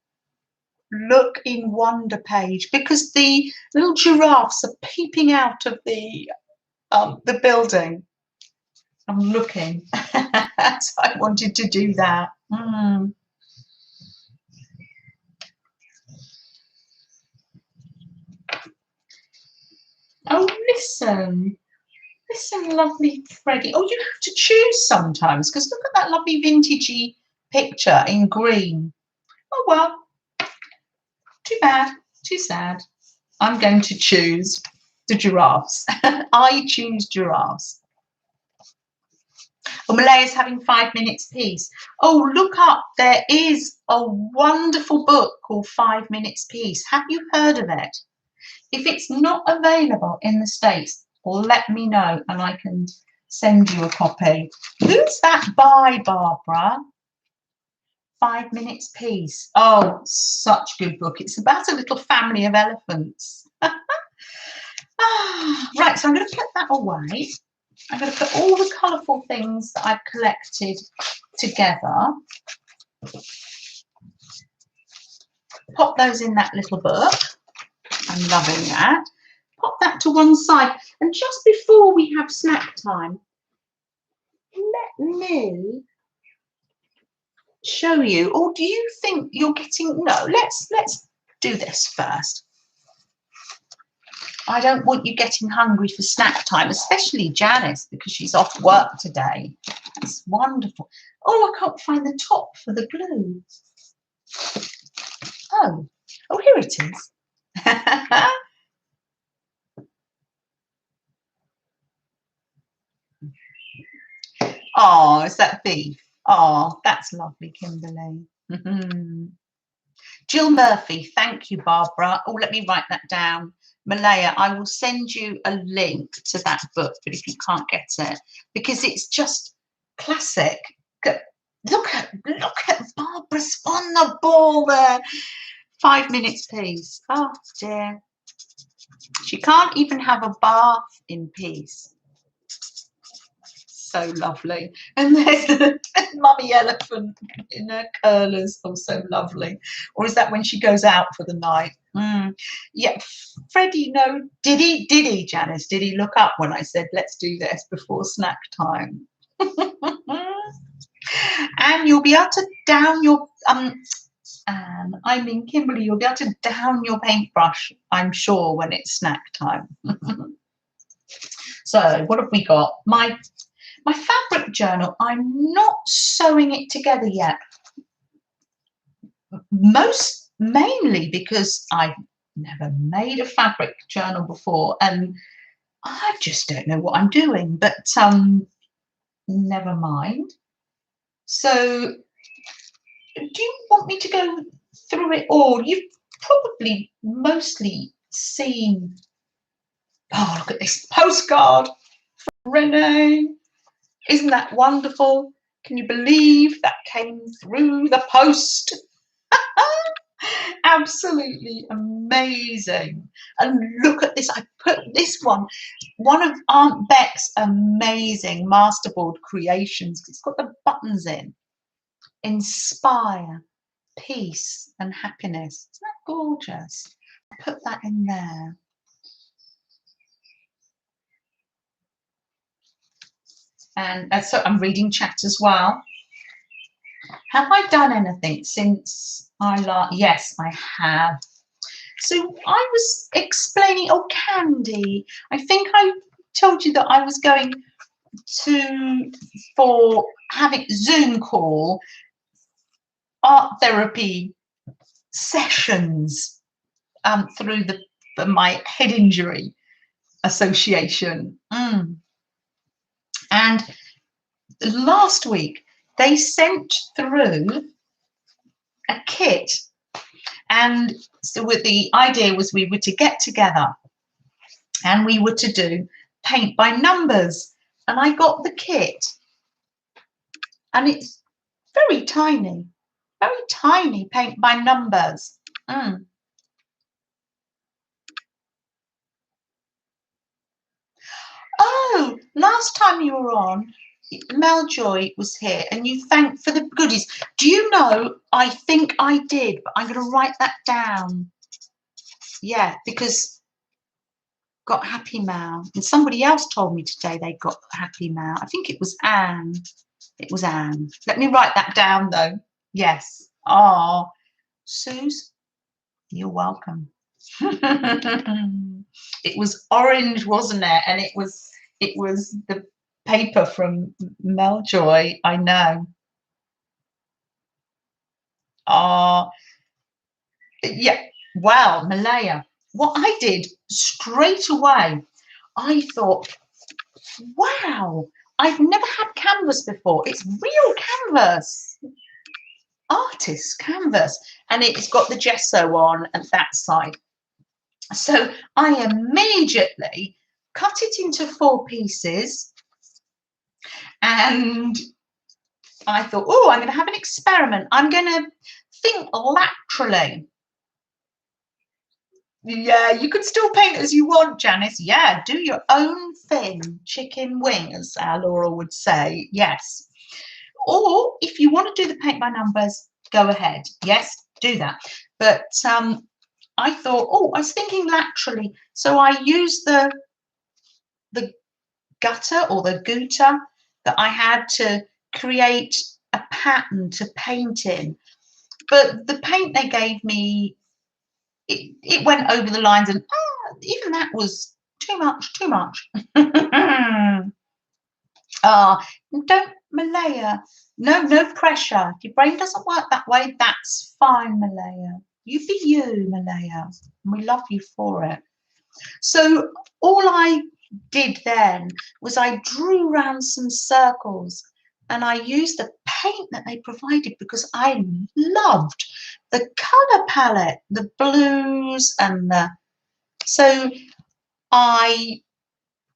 look in wonder page, because the little giraffes are peeping out of the building. I'm looking. So I wanted to do that. Oh, listen, lovely Freddie. Oh, you have to choose sometimes, because look at that lovely vintagey picture in green. Oh, well, too bad, too sad. I'm going to choose the giraffes. I choose giraffes. Oh, Malaya's having 5 minutes peace. Oh, look up. There is a wonderful book called 5 Minutes Peace. Have you heard of it? If it's not available in the States, let me know and I can send you a copy. Who's that by, Barbara? 5 Minutes Peace. Oh, such a good book. It's about a little family of elephants. Right, so I'm going to put that away. I'm going to put all the colourful things that I've collected together. Pop those in that little book. I'm loving that. Pop that to one side. And just before we have snack time, let me show you. Or do you think you're getting... No, let's do this first. I don't want you getting hungry for snack time, especially Janice, because she's off work today. That's wonderful. Oh, I can't find the top for the glue. Oh, here it is. Oh, is that beef? Oh, that's lovely, Kimberly. Jill Murphy, thank you, Barbara. Oh, let me write that down. Malaya, I will send you a link to that book, but if you can't get it, because it's just classic. Look at Barbara's on the ball there. 5 minutes, please. Oh dear. She can't even have a bath in peace. So lovely. And there's the mummy elephant in her curlers. Oh, so lovely. Or is that when she goes out for the night? Yeah, Freddie, no. Did he, Janice? Did he look up when I said, let's do this before snack time? And you'll be able to down your, I mean, Kimberly, you'll be able to down your paintbrush, I'm sure, when it's snack time. So what have we got? My fabric journal, I'm not sewing it together yet. Mainly because I've never made a fabric journal before and I just don't know what I'm doing, but never mind. So do you want me to go through it all? You've probably mostly seen, oh, look at this postcard from Renee. Isn't that wonderful? Can you believe that came through the post? How absolutely amazing. And look at this. I put this one of Aunt Beck's amazing masterboard creations. It's got the buttons in. Inspire, peace and happiness. Isn't that gorgeous? Put that in there. And so I'm reading chat as well. Have I done anything since I last? Yes, I have. So I was explaining, oh, Candy, I think I told you that I was going for having Zoom call art therapy sessions through my head injury association. And last week they sent through a kit, and so the idea was we were to get together and we were to do paint by numbers, and I got the kit and it's very tiny paint by numbers. Oh, last time you were on, Mel Joy was here and you thanked for the goodies. Do you know, I think I did, but I'm going to write that down. Yeah, because got Happy Mail. And somebody else told me today they got Happy Mail. I think it was Anne. It was Anne. Let me write that down though. Yes. Oh, Suze, you're welcome. It was orange, wasn't it? And it was the paper from Meljoy. I know. Yeah. Wow, Malaya. What I did straight away, I thought, wow, I've never had canvas before. It's real canvas, artist canvas, and it's got the gesso on at that side. So I immediately cut it into 4 pieces, and I thought, oh, I'm going to have an experiment. I'm going to think laterally. Yeah, you could still paint as you want, Janice. Yeah, do your own thing. Chicken wing, as our Laura would say. Yes. Or if you want to do the paint by numbers, go ahead. Yes, do that. But I thought, oh, I was thinking laterally. So I used the gutter or the gutter that I had to create a pattern to paint in. But the paint they gave me, it went over the lines, and even that was too much. Don't, Malaya. No pressure. If your brain doesn't work that way, that's fine, Malaya. You be you, Malaya. And we love you for it. So all I did then was I drew around some circles, and I used the paint that they provided because I loved the colour palette, the blues and so I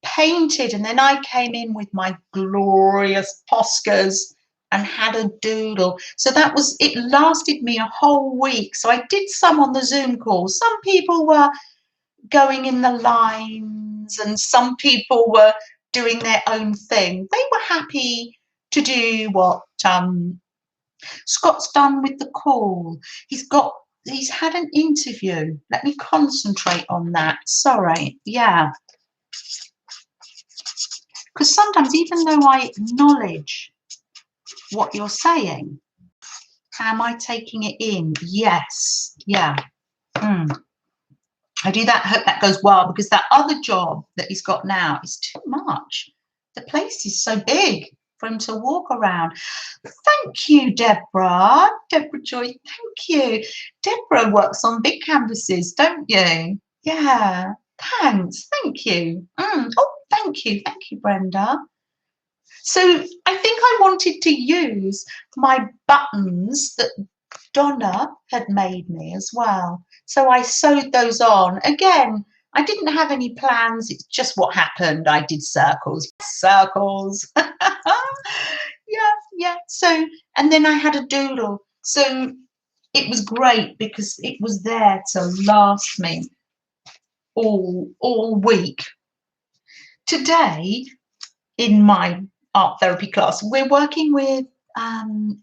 painted, and then I came in with my glorious Poscas and had a doodle. So that was, it lasted me a whole week. So I did some on the Zoom call. Some people were going in the lines and some people were doing their own thing. They were happy to do what Scott's done with the call. He's had an interview. Let me concentrate on that. Sorry. Yeah. Because sometimes, even though I acknowledge what you're saying, am I taking it in? Yes. Yeah. I do that. Hope that goes well, because that other job that he's got now is too much. The place is so big for him to walk around. Thank you, Deborah. Deborah Joy, thank you. Deborah works on big canvases, don't you? Yeah. Thanks. Thank you. Oh, thank you. Thank you, Brenda. So I think I wanted to use my buttons that Donna had made me as well. So I sewed those on. Again, I didn't have any plans. It's just what happened. I did circles. Yeah. So, and then I had a doodle. So it was great because it was there to last me all week. Today, in my art therapy class, we're working with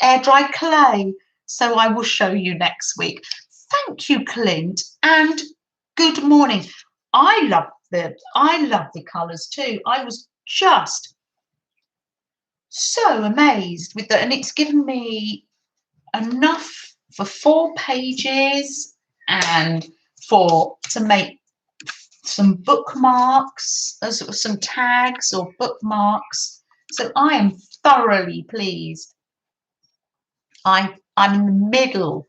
air dry clay, so I will show you next week. Thank you, Clint, and good morning. I love the colours too. I was just so amazed with that, and it's given me enough for 4 pages and to make some bookmarks, some tags or bookmarks. So I am thoroughly pleased. I'm in the middle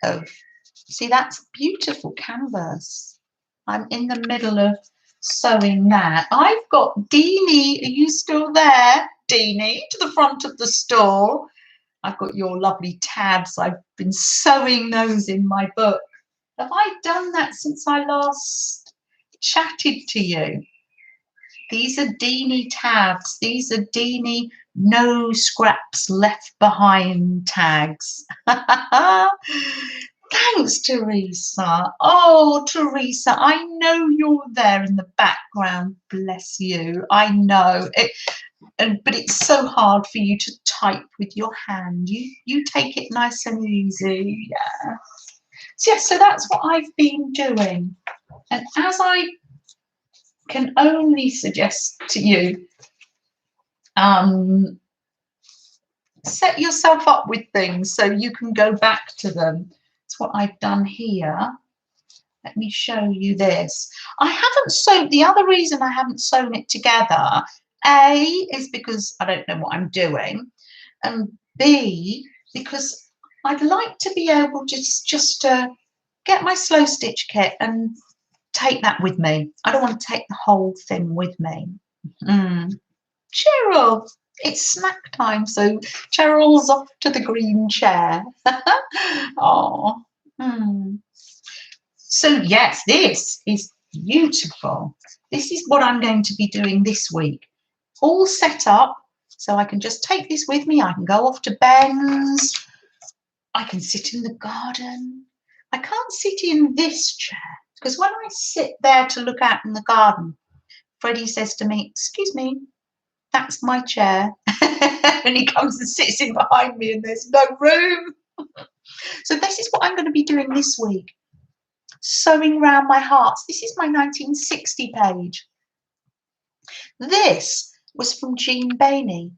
of, see, that's beautiful canvas. I'm in the middle of sewing that. I've got Deanie, are you still there? Deanie, to the front of the store. I've got your lovely tabs. I've been sewing those in my book. Have I done that since I last chatted to you? These are Deanie tabs. These are Deanie no scraps left behind tags. Thanks, Teresa. Oh, Teresa, I know you're there in the background. Bless you. I know it. But it's so hard for you to type with your hand. You take it nice and easy. Yeah. So, yeah, so that's what I've been doing. And as I can only suggest to you, set yourself up with things so you can go back to them. That's what I've done here. Let me show you this. I haven't sewn, the other reason I haven't sewn it together, A, is because I don't know what I'm doing, and B, because I'd like to be able to just to get my slow stitch kit and take that with me. I don't want to take the whole thing with me. Cheryl, it's snack time, so Cheryl's off to the green chair. Oh. So yes, this is beautiful. This is what I'm going to be doing this week. All set up, so I can just take this with me. I can go off to Ben's. I can sit in the garden. I can't sit in this chair because when I sit there to look out in the garden, Freddie says to me, "Excuse me, that's my chair." And he comes and sits in behind me and there's no room. So this is what I'm going to be doing this week. Sewing round my hearts. This is my 1960 page. This was from Jean Bainey.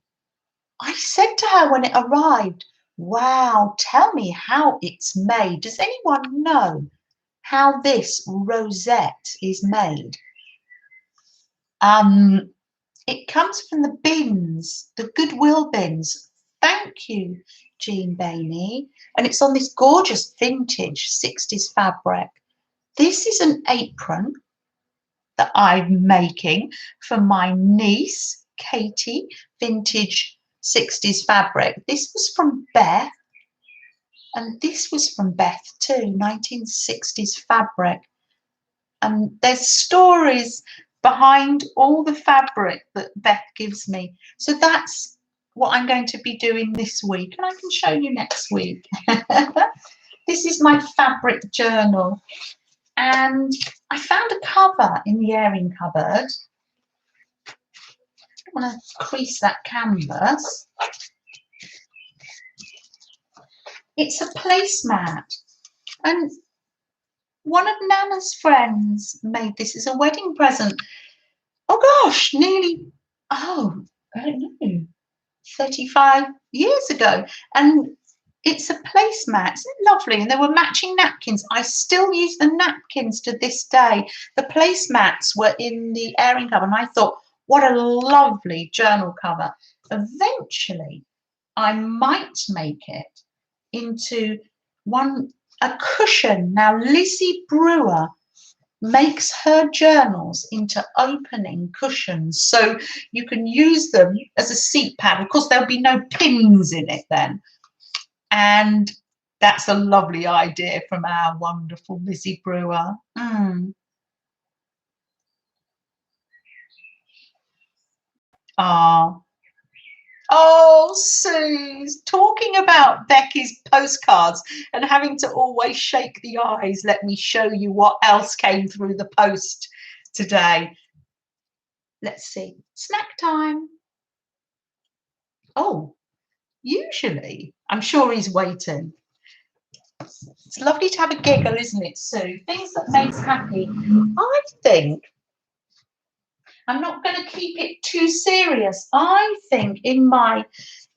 I said to her when it arrived, "Wow, tell me how it's made. Does anyone know how this rosette is made?" It comes from the bins, the Goodwill bins. Thank you, Jean Bainey. And it's on this gorgeous vintage 60s fabric. This is an apron that I'm making for my niece, Katie, vintage 60s fabric. This was from Beth, and this was from Beth too, 1960s fabric. And there's stories behind all the fabric that Beth gives me. So that's what I'm going to be doing this week, and I can show you next week. This is my fabric journal, and I found a cover in the airing cupboard. I want to crease that canvas. It's a placemat, and one of Nana's friends made this as a wedding present. Oh gosh, nearly, I don't know, 35 years ago. And it's a placemat. Isn't it lovely? And there were matching napkins. I still use the napkins to this day. The placemats were in the airing cover, and I thought, what a lovely journal cover. Eventually, I might make it into a cushion. Now, Lizzie Brewer makes her journals into opening cushions, so you can use them as a seat pad. Of course, there'll be no pins in it then, and that's a lovely idea from our wonderful Lizzie Brewer. Ah, Oh, Suze, talking about Becky's postcards and having to always shake the eyes. Let me show you what else came through the post today. Let's see. Snack time. Oh, usually. I'm sure he's waiting. It's lovely to have a giggle, isn't it, Sue? Things that make us happy. I think I'm not going to keep it too serious. I think in my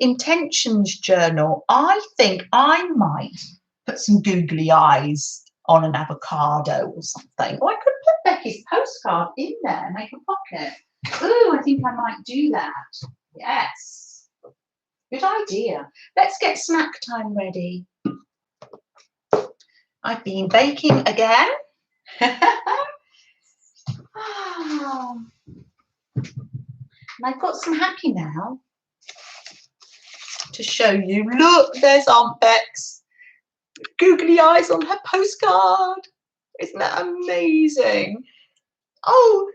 intentions journal, I think I might put some googly eyes on an avocado or something. Or I could put Becky's postcard in there, make a pocket. Ooh, I think I might do that. Yes. Good idea. Let's get snack time ready. I've been baking again. Oh. And I've got some happy now to show you. Look, there's Aunt Bex. Googly eyes on her postcard. Isn't that amazing? Oh,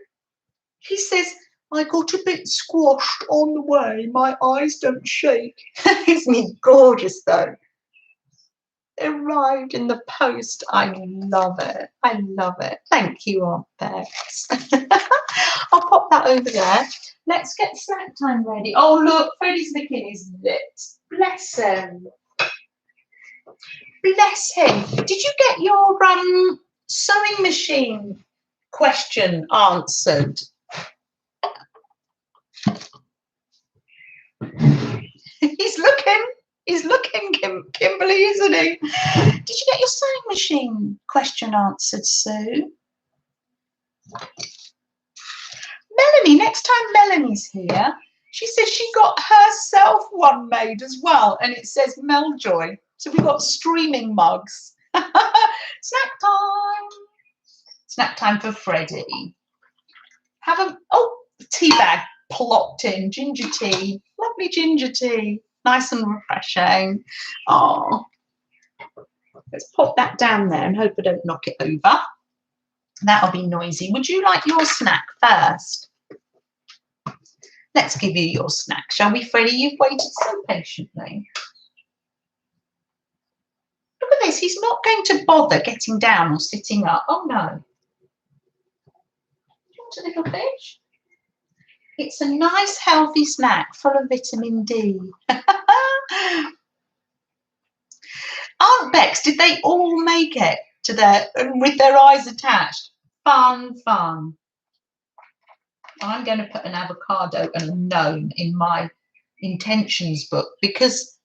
he says, I got a bit squashed on the way. My eyes don't shake. Isn't he gorgeous, though? Arrived in the post. I love it. I love it. Thank you, Aunt Bex. I'll pop that over there. Let's get snack time ready. Oh, look, Freddie's licking his lips. Bless him. Bless him. Did you get your sewing machine question answered? He's looking, Kimberly, isn't he? Did you get your sewing machine question answered, Sue? Melanie, next time Melanie's here, she says she got herself one made as well, and it says Meljoy. So we've got streaming mugs. Snack time. Snack time for Freddie. Tea bag plopped in, ginger tea, lovely ginger tea, nice and refreshing. Oh, let's pop that down there and hope I don't knock it over. That'll be noisy. Would you like your snack first? Let's give you your snack, shall we, Freddie? You've waited so patiently. Look at this. He's not going to bother getting down or sitting up. Oh, no. Do you want a little fish? It's a nice, healthy snack full of vitamin D. Aunt Bex, did they all make it to with their eyes attached? Fun, fun. I'm going to put an avocado and a gnome in my intentions book because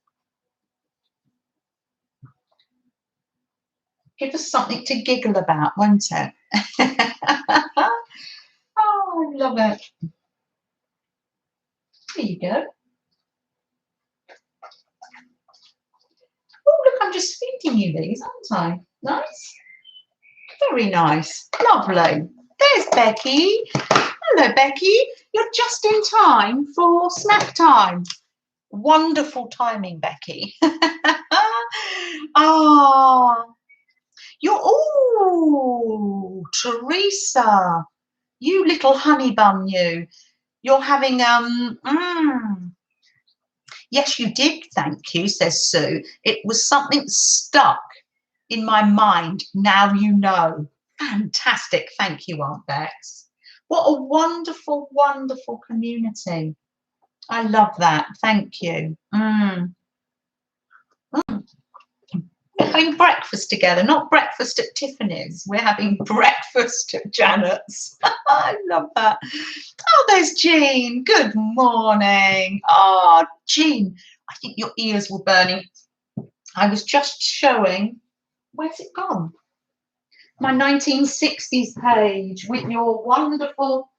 give us something to giggle about, won't it? Oh, I love it. There you go. Oh, look, I'm just feeding you these, aren't I? Nice. Very nice. Lovely. There's Becky. Hello, Becky. You're just in time for snack time. Wonderful timing, Becky. Oh, Teresa, you little honey bun, you're having yes, you did, thank you, says Sue. It was something stuck in my mind. Now you know. Fantastic. Thank you, Aunt Bex. What a wonderful, wonderful community. I love that. Thank you. We're having breakfast together, not breakfast at Tiffany's. We're having breakfast at Janet's. I love that. Oh, there's Jean. Good morning. Oh, Jean, I think your ears were burning. I was just showing, where's it gone? My 1960s page with your wonderful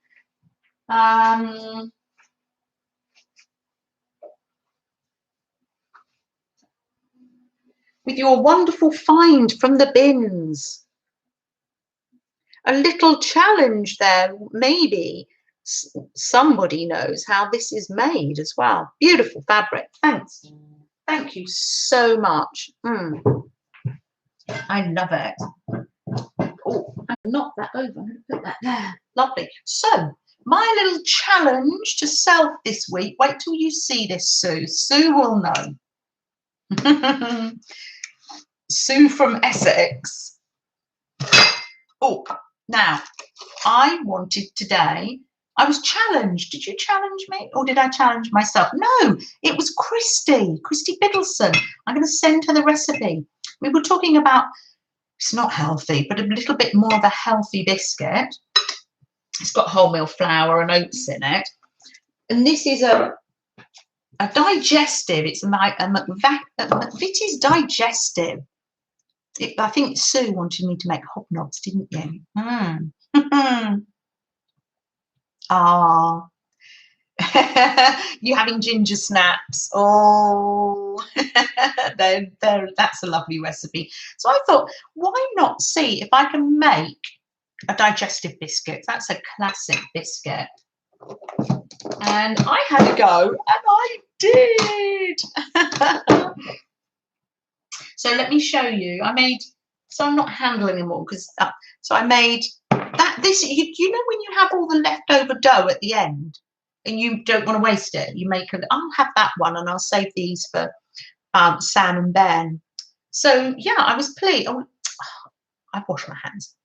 find from the bins. A little challenge there, maybe somebody knows how this is made as well. Beautiful fabric. Thanks. Thank you so much. I love it. Oh, I knocked that over. I'm going to put that there. Lovely. So my little challenge to self this week. Wait till you see this, Sue. Sue will know. Sue from Essex. Oh, now, I wanted today, I was challenged. Did you challenge me or did I challenge myself? No, it was Christy Biddleson. I'm going to send her the recipe. We were talking about, it's not healthy, but a little bit more of a healthy biscuit. It's got wholemeal flour and oats in it. And this is a digestive. It's a McVitie's digestive. I think Sue wanted me to make hobnobs, didn't you? Ah, you having ginger snaps? Oh, that's a lovely recipe. So I thought, why not see if I can make a digestive biscuit? That's a classic biscuit. And I had a go, and I did. So let me show you. I made, so I'm not handling them all because, so I made that, this, you know when you have all the leftover dough at the end and you don't want to waste it, you make I'll have that one and I'll save these for Sam and Ben. So yeah, I was pleased. Oh, I've washed my hands.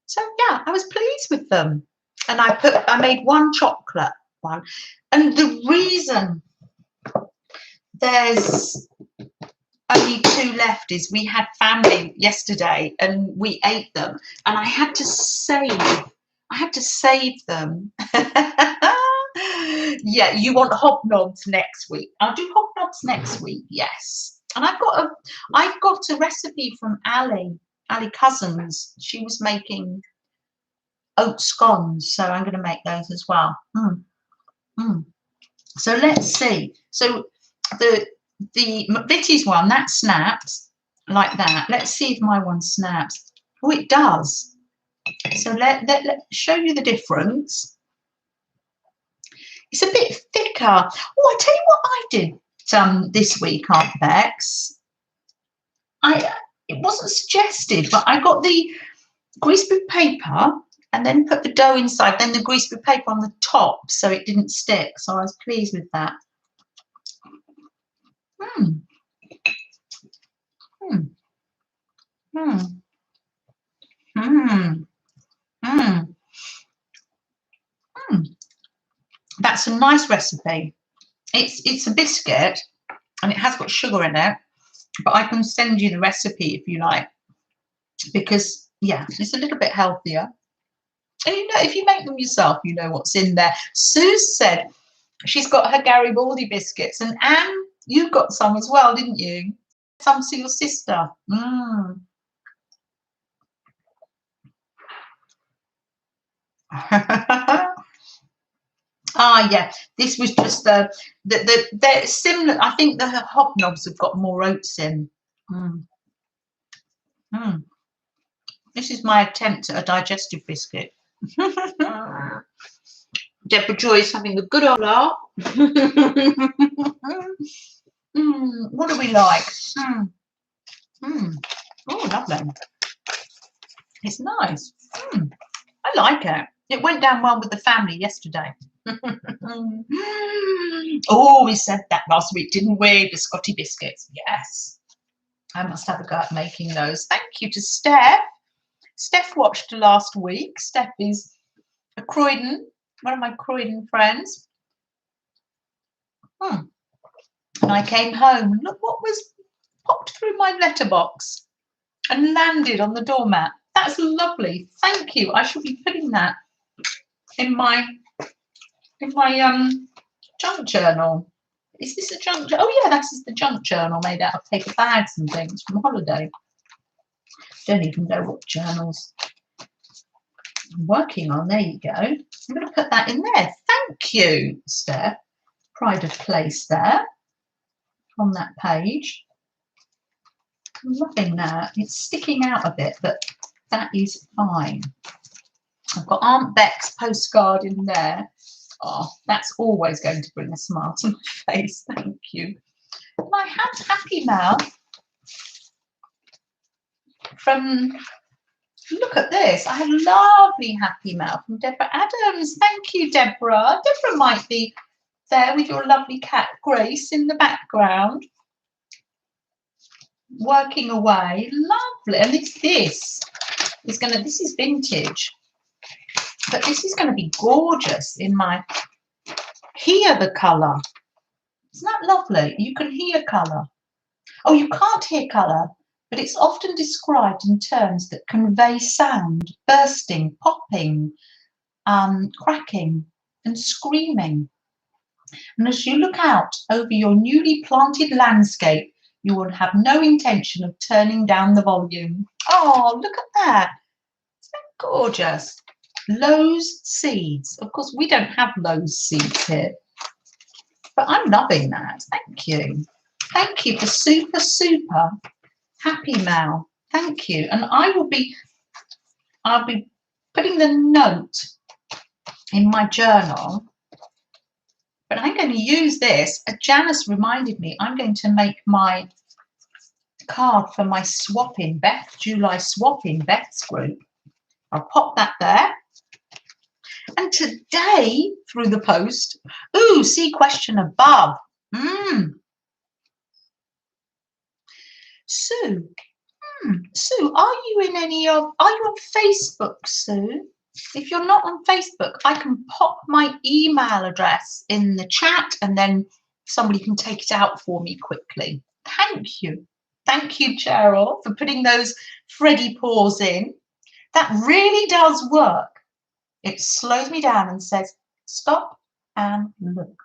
So yeah, I was pleased with them. And I made one chocolate one. And the reason there's only 2 left is we had family yesterday and we ate them and I had to save them. Yeah, you want hobnobs next week? I'll do hobnobs next week, yes. And I've got a recipe from Ali Cousins. She was making oat scones, so I'm going to make those as well. So let's see. So the McVitie's one, that snaps like that. Let's see if my one snaps. Oh, it does. So let show you the difference. It's a bit thicker. Oh, I tell you what I did this week, Aunt Bex. It wasn't suggested, but I got the greaseproof paper and then put the dough inside, then the greaseproof paper on the top so it didn't stick. So I was pleased with that. That's a nice recipe. It's a biscuit and it has got sugar in it, but I can send you the recipe if you like, because yeah, it's a little bit healthier. And you know, if you make them yourself, you know what's in there. Sue said she's got her Garibaldi biscuits, and Anne, you got some as well, didn't you? Some to your sister. Yeah, this was just they're similar. I think the hobnobs have got more oats in. This is my attempt at a digestive biscuit. Deborah Joy is having a good old laugh. What do we like? Oh, lovely. It's nice. I like it. It went down well with the family yesterday. Oh, we said that last week, didn't we? Biscotti biscuits. Yes. I must have a go at making those. Thank you to Steph. Steph watched last week. Steph is a Croydon, one of my Croydon friends. And I came home and look what was popped through my letterbox and landed on the doormat. That's lovely. Thank you. I shall be putting that in my junk journal. Is this a junk journal? Oh yeah, that is the junk journal made out of paper bags and things from holiday. Don't even know what journals I'm working on. There you go. I'm going to put that in there. Thank you, Steph. Pride of place there on that page. I'm loving that. It's sticking out a bit, but that is fine. I've got Aunt Beck's postcard in there. Oh, that's always going to bring a smile to my face. Thank you. I had Happy Mail from Look at this. I have lovely happy mail from Deborah Adams. Thank you, Deborah. Deborah might be there with your lovely cat Grace in the background, working away. Lovely. And this is vintage, but this is going to be gorgeous in my hear the colour. Isn't that lovely? You can hear colour. Oh, you can't hear colour, but it's often described in terms that convey sound, bursting, popping, cracking and screaming. And as you look out over your newly planted landscape, you will have no intention of turning down the volume. Oh, look at that. Isn't that gorgeous? Lowe's seeds. Of course, we don't have Lowe's seeds here, but I'm loving that. Thank you. Thank you for super, super happy mail. Thank you. And I'll be putting the note in my journal, but I'm going to use this. Janice reminded me I'm going to make my card for my swap-in July swap-in Beth's group. I'll pop that there. And today, through the post, see question above. Sue, Sue, are you on Facebook, Sue? If you're not on Facebook, I can pop my email address in the chat and then somebody can take it out for me quickly. Thank you. Thank you, Cheryl, for putting those Freddy paws in. That really does work. It slows me down and says, stop and look.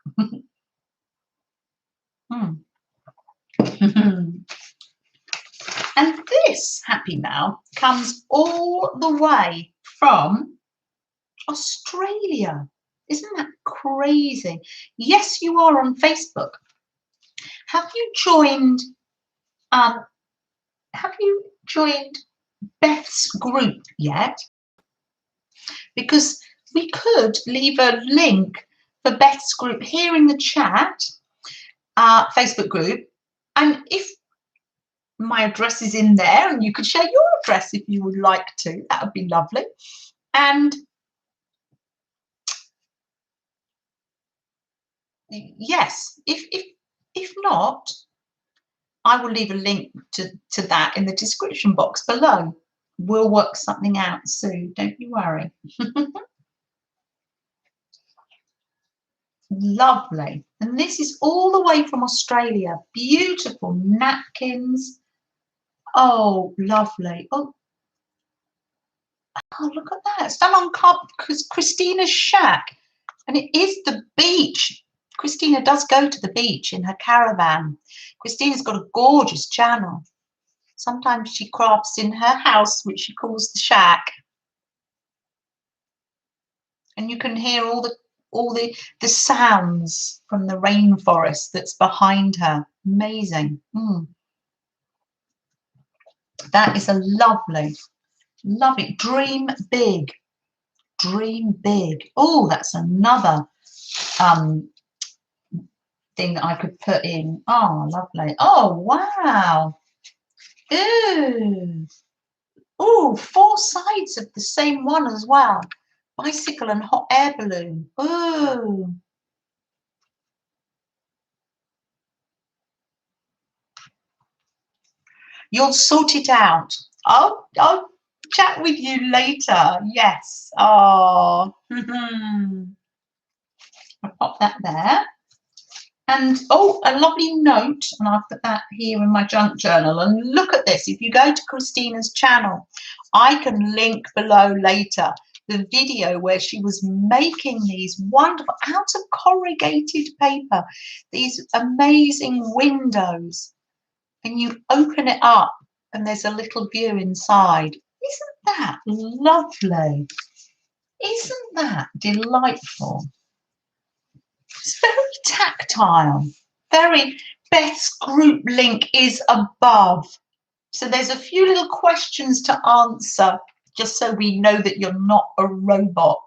And this happy mail comes all the way from Australia. Isn't that crazy? Yes, you are on Facebook. Have you joined Beth's group yet? Because we could leave a link for Beth's group here in the chat, Facebook group, and if my address is in there, and you could share your address if you would like to, that would be lovely. And yes, if not, I will leave a link to that in the description box below. We'll work something out soon, don't you worry. Lovely. And this is all the way from Australia. Beautiful napkins. Oh, lovely. Oh, look at that. It's done on Christina's shack. And it is the beach. Christina does go to the beach in her caravan. Christina's got a gorgeous channel. Sometimes she crafts in her house, which she calls the shack. And you can hear all the sounds from the rainforest that's behind her. Amazing. That is a lovely dream big. Dream big. Oh, that's another thing that I could put in. Oh, lovely. Oh, wow. Ooh. Oh, 4 sides of the same one as well. Bicycle and hot air balloon. Ooh. You'll sort it out. I'll chat with you later. Yes. Oh. I'll pop that there. And a lovely note, and I've put that here in my junk journal. And look at this. If you go to Christina's channel, I can link below later the video where she was making these wonderful, out of corrugated paper, these amazing windows. And you open it up and there's a little view inside. Isn't that lovely? Isn't that delightful? It's very tactile. Beth's group link is above. So there's a few little questions to answer just so we know that you're not a robot.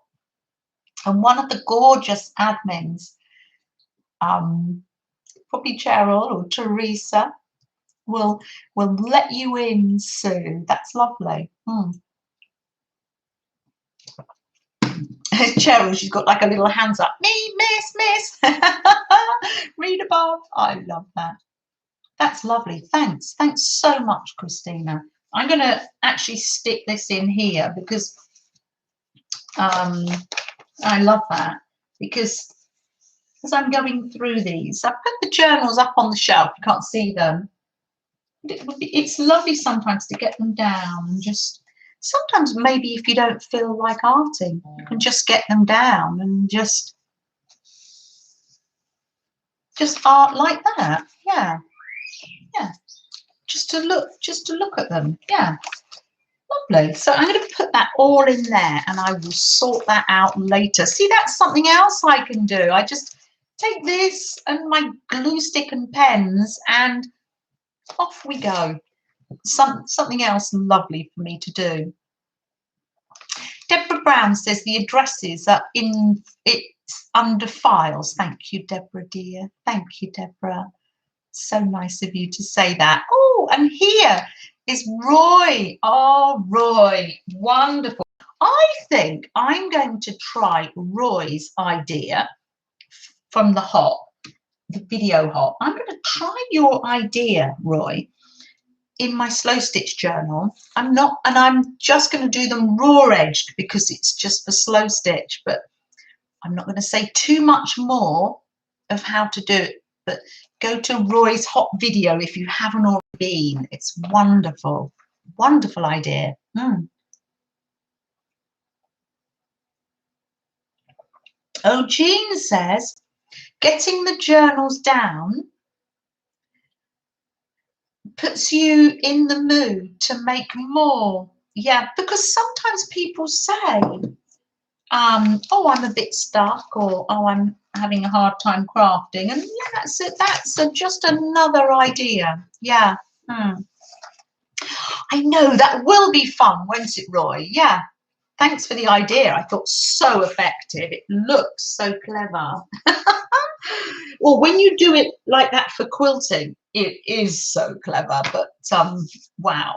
And one of the gorgeous admins, probably Cheryl or Teresa, will let you in soon. That's lovely. Cheryl, she's got like a little hands up. Me, miss. Read above. I love that. That's lovely. Thanks. Thanks so much, Christina. I'm going to actually stick this in here because I love that. Because as I'm going through these, I put the journals up on the shelf. You can't see them. It's lovely sometimes to get them down and just, sometimes maybe if you don't feel like arting, you can just get them down and just art like that. Yeah. Just to look at them. Yeah. Lovely. So I'm going to put that all in there and I will sort that out later. See, that's something else I can do. I just take this and my glue stick and pens and off we go. Something else lovely for me to do. Deborah Brown says the addresses are under files. Thank you, Deborah, dear. Thank you, Deborah. So nice of you to say that. Oh, and here is Roy. Oh, Roy, wonderful. I think I'm going to try Roy's idea from the video hot. I'm going to try your idea, Roy, in my slow stitch journal. I'm just going to do them raw edged because it's just for slow stitch, but I'm not going to say too much more of how to do it, but go to Roy's hot video if you haven't already been. It's wonderful. Wonderful idea. Oh, Jean says, getting the journals down puts you in the mood to make more. Yeah, because sometimes people say, oh, I'm a bit stuck, or oh, I'm having a hard time crafting. And yeah, that's it. That's just another idea. Yeah. I know that will be fun, won't it, Roy? Yeah. Thanks for the idea. I thought so effective. It looks so clever. Well, when you do it like that for quilting, it is so clever. But wow.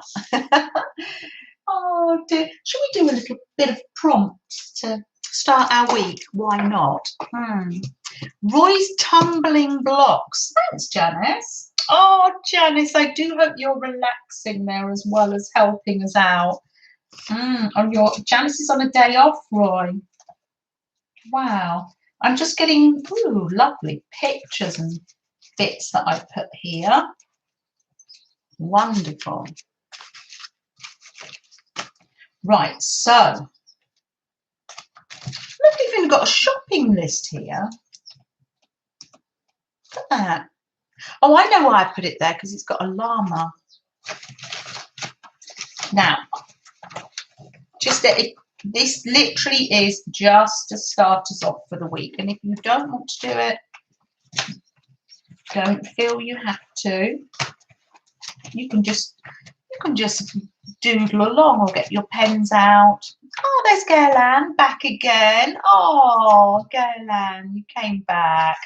Oh dear. Should we do a little bit of prompt to start our week? Why not? Roy's tumbling blocks. Thanks, Janice. Oh, Janice, I do hope you're relaxing there as well as helping us out. Janice is on a day off, Roy. Wow. I'm just getting lovely pictures and bits that I've put here. Wonderful. Right, so look, we've even got a shopping list here. Look at that. Oh, I know why I put it there, because it's got a llama. Now, this literally is just to start us off for the week. And if you don't want to do it, don't feel you have to. You can just doodle along or get your pens out. Oh, there's Gaelan back again. Oh, Gaelan, you came back.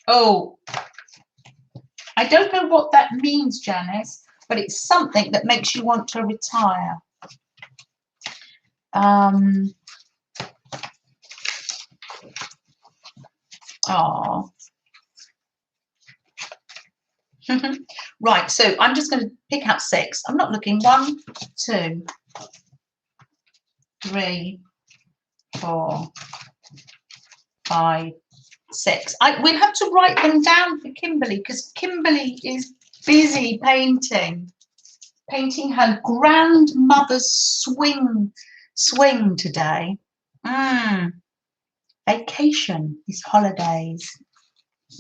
Oh, I don't know what that means, Janice, but it's something that makes you want to retire. Oh. Right, so I'm just going to pick out 6. I'm not looking. 1, 2, 3, 4, 5, 6. We'll have to write them down for Kimberly because Kimberly is busy painting her grandmother's swing today. Vacation is holidays.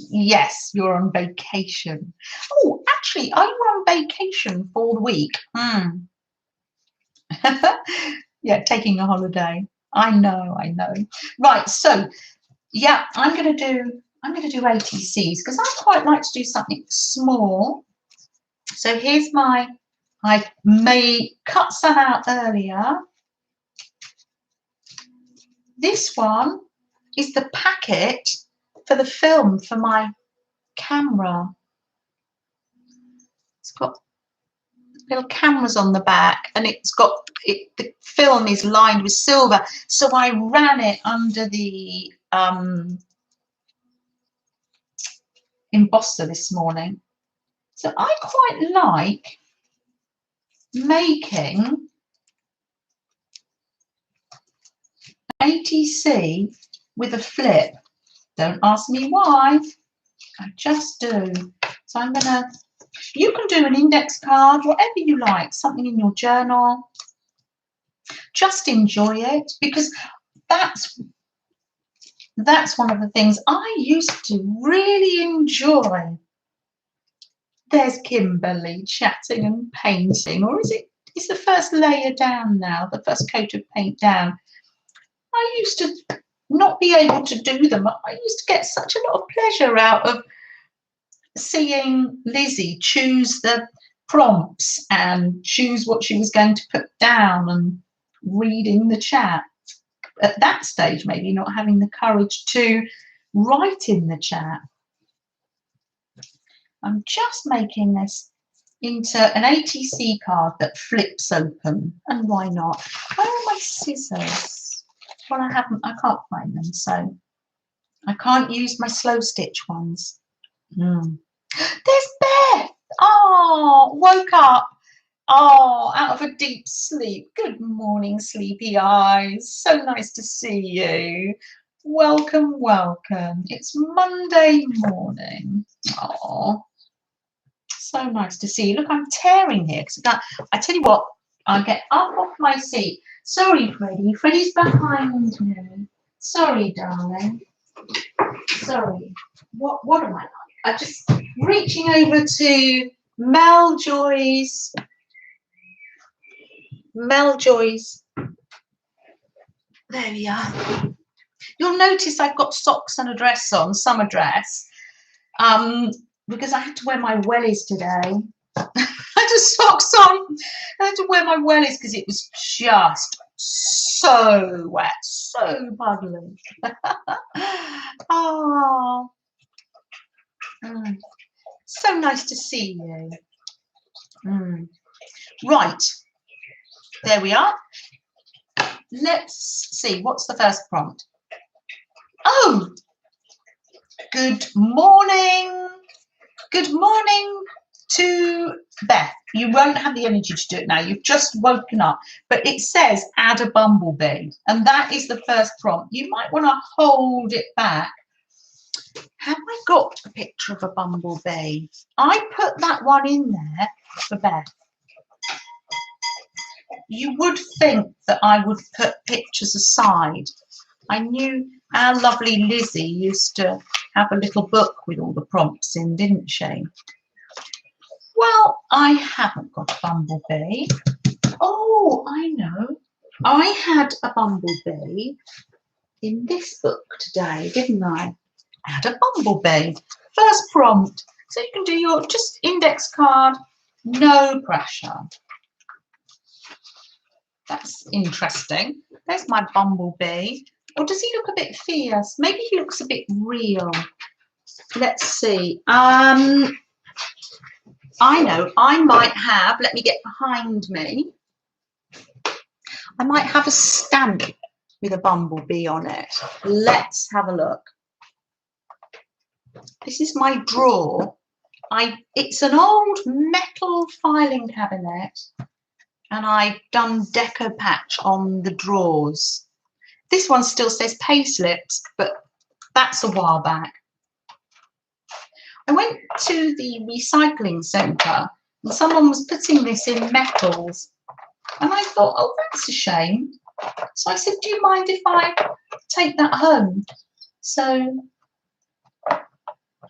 Yes, you're on vacation. Oh, actually, are you on vacation for the week? Yeah, taking a holiday. I know. Right, so yeah, I'm gonna do ATCs because I quite like to do something small. So here's I may cut some out earlier. This one is the packet for the film for my camera. It's got little cameras on the back, and it's got the film is lined with silver. So I ran it under the embosser this morning. So I quite like making ATC with a flip. Don't ask me why, I just do. So I'm gonna, you can do an index card, whatever you like, something in your journal. Just enjoy it, because that's one of the things I used to really enjoy. There's Kimberly chatting and painting, or is the first layer down now, the first coat of paint down. I used to not be able to do them. I used to get such a lot of pleasure out of seeing Lizzie choose the prompts and choose what she was going to put down and reading the chat. At that stage, maybe not having the courage to write in the chat. I'm just making this into an ATC card that flips open, and why not? Where are my scissors? Well, I can't find them, so I can't use my slow stitch ones. There's Beth. Oh, woke up. Oh, out of a deep sleep. Good morning, sleepy eyes. So nice to see you. Welcome, welcome. It's Monday morning. Oh, so nice to see you. Look, I'm tearing here because I tell you what, I'll get up off my seat. Sorry, Freddie. Freddie's behind me. Sorry, darling. Sorry. What am I like? I'm just reaching over to Mel Joy's. There we are. You'll notice I've got socks and a dress on, summer dress, because I had to wear my wellies today. I had socks on. I had to wear my wellies because it was just so wet, so puddly. Oh, so nice to see you. Right, there we are. Let's see, what's the first prompt? Oh, good morning. Good morning to Beth. You won't have the energy to do it now. You've just woken up. But it says add a bumblebee. And that is the first prompt. You might want to hold it back. Have I got a picture of a bumblebee? I put that one in there for Beth. You would think that I would put pictures aside. I knew our lovely Lizzie used to have a little book with all the prompts in, didn't she? Well, I haven't got a bumblebee. Oh, I know. I had a bumblebee in this book today, didn't I? I had a bumblebee. First prompt. So you can do your just index card, no pressure. That's interesting. There's my bumblebee. Or does he look a bit fierce? Maybe he looks a bit real. Let's see. I know. I might have, let me get behind me. I might have a stamp with a bumblebee on it. Let's have a look. This is my drawer. It's an old metal filing cabinet. And I've done deco patch on the drawers. This one still says pay slips, but that's a while back. I went to the recycling centre and someone was putting this in metals. And I thought, oh, that's a shame. So I said, do you mind if I take that home? So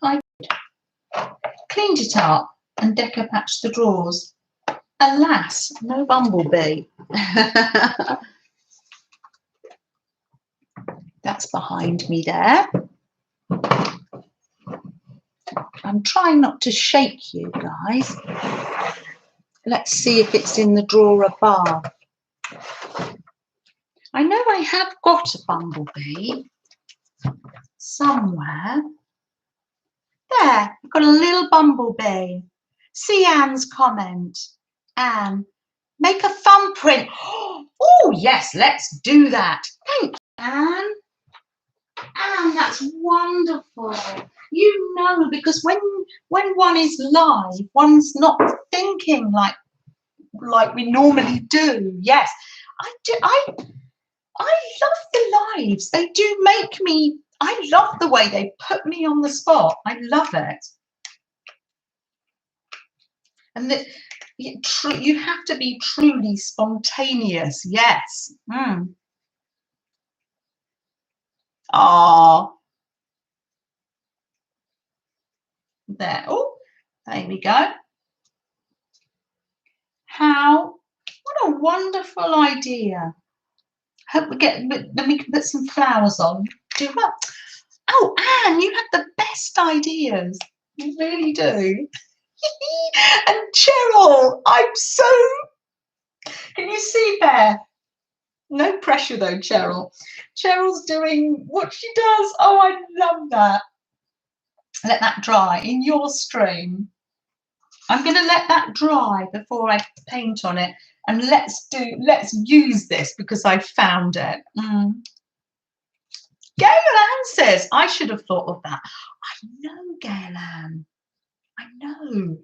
I cleaned it up and deco patched the drawers. Alas, no bumblebee. That's behind me there. I'm trying not to shake you guys. Let's see if it's in the drawer above. I know I have got a bumblebee somewhere. There, I've got a little bumblebee. See Anne's comment. Anne, make a thumbprint. Oh, yes, let's do that. Thank you, Anne. Anne, that's wonderful. You know, because when one is live, one's not thinking like we normally do. Yes, I do. I love the lives. They do make me. I love the way they put me on the spot. I love it. And that you have to be truly spontaneous. Yes. Ah, there. Oh, there we go. How? What a wonderful idea. Hope we get. Then we can put some flowers on. Do what? Oh, Anne, you had the best ideas. You really do. And Cheryl, I'm so. Can you see there? No pressure though, Cheryl. Cheryl's doing what she does. Oh, I love that. Let that dry in your stream. I'm going to let that dry before I paint on it. And let's use this because I found it. Gail Ann says, I should have thought of that. I know, Gail Ann. I know.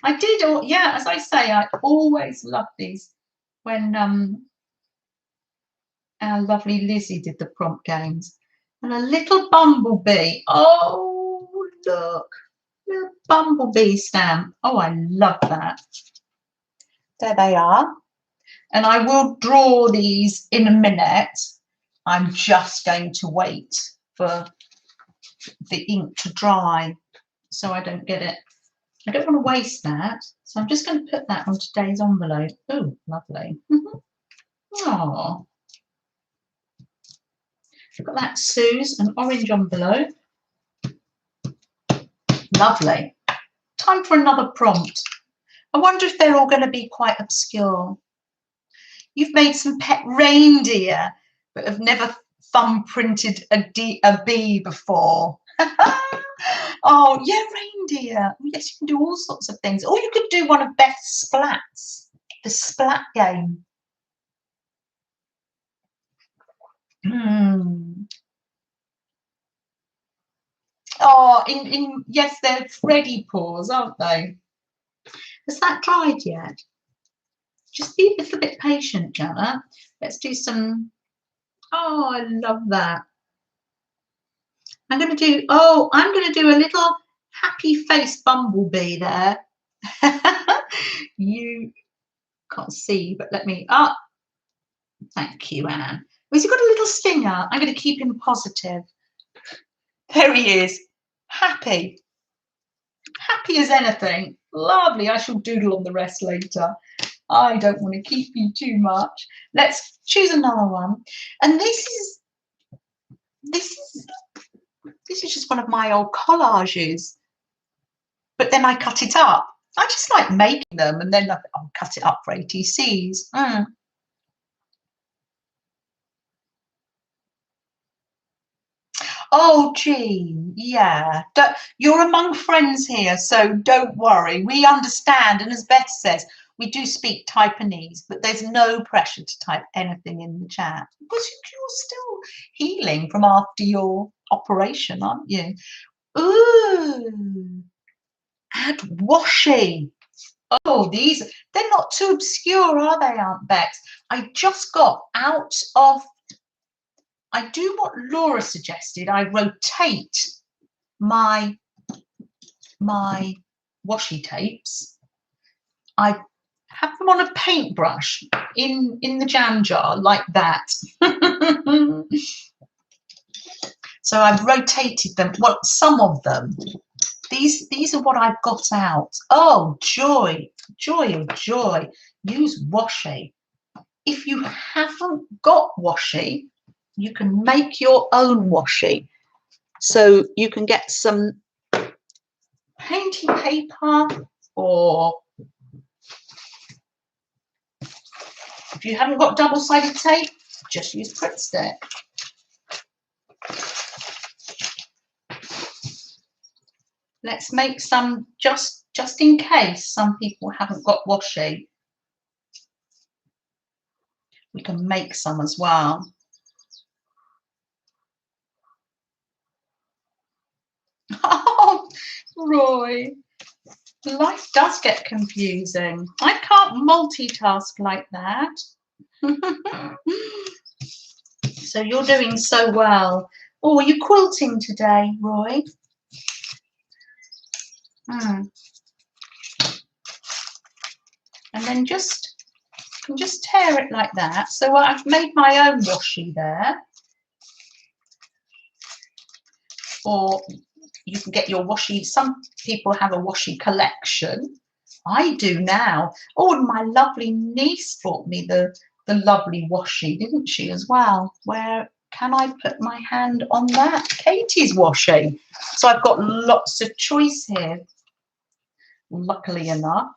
I did, yeah, as I say, I always love these when our lovely Lizzie did the prompt games. And a little bumblebee. Oh, look. Little bumblebee stamp. Oh, I love that. There they are. And I will draw these in a minute. I'm just going to wait for the ink to dry so I don't get it. I don't want to waste that. So I'm just going to put that on today's envelope. Oh, lovely. Oh. I've got that, Suze, an orange envelope. Lovely. Time for another prompt. I wonder if they're all going to be quite obscure. You've made some pet reindeer, but have never thumbprinted a bee before. Oh, yeah, reindeer. Yes, you can do all sorts of things. Or you could do one of Beth's splats, the splat game. Oh, yes, they're Freddy paws, aren't they? Has that dried yet? Just be a little bit patient, Jana. Let's do some. Oh, I love that. I'm going to do a little happy face bumblebee there. You can't see, but let me. Oh, thank you, Anne. Has he got a little stinger? I'm going to keep him positive. There he is. Happy. Happy as anything. Lovely. I shall doodle on the rest later. I don't want to keep you too much. Let's choose another one. And this is just one of my old collages. But then I cut it up. I just like making them and then I'll cut it up for ATCs. Oh, Jean, yeah. You're among friends here, so don't worry. We understand. And as Beth says, we do speak Taiwanese, but there's no pressure to type anything in the chat because you're still healing from after your operation, aren't you? Ooh, add washi. Oh, they're not too obscure, are they, Aunt Bex? I just got out of, I do what Laura suggested. I rotate my washi tapes. I have them on a paintbrush in the jam jar like that. So I've rotated them. Well, some of them. These are what I've got out. Oh, joy, joy, oh joy. Use washi. If you haven't got washi, you can make your own washi. So you can get some painting paper, or if you haven't got double-sided tape, just use Pritt Stick. Let's make some just just in case some people haven't got washi, we can make some as well. Oh, Roy, life does get confusing. I can't multitask like that. So you're doing so well. Oh, are you quilting today, Roy? And then just tear it like that. So I've made my own washi there. Or you can get your washi. Some people have a washi collection. I do now. Oh, and my lovely niece bought me the lovely washi, didn't she, as well? Where can I put my hand on that? Katie's washi. So I've got lots of choice here, luckily enough.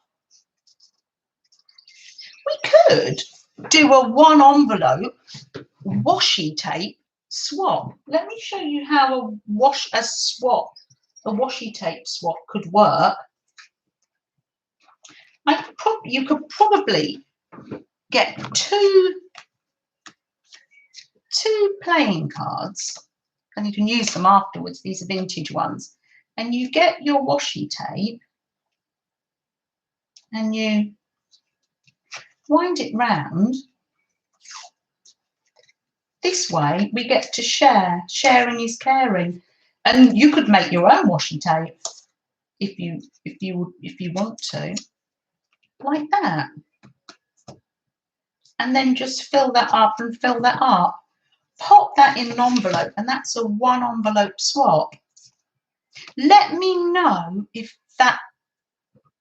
We could do a one envelope washi tape swap. Let me show you how a washi tape swap could work. You could probably get two playing cards, and you can use them afterwards. These are vintage ones. And you get your washi tape and you wind it round. This way we get to share. Sharing is caring. And you could make your own washi tape if you want to, like that. And then just fill that up and fill that up. Pop that in an envelope, and that's a one envelope swap. Let me know if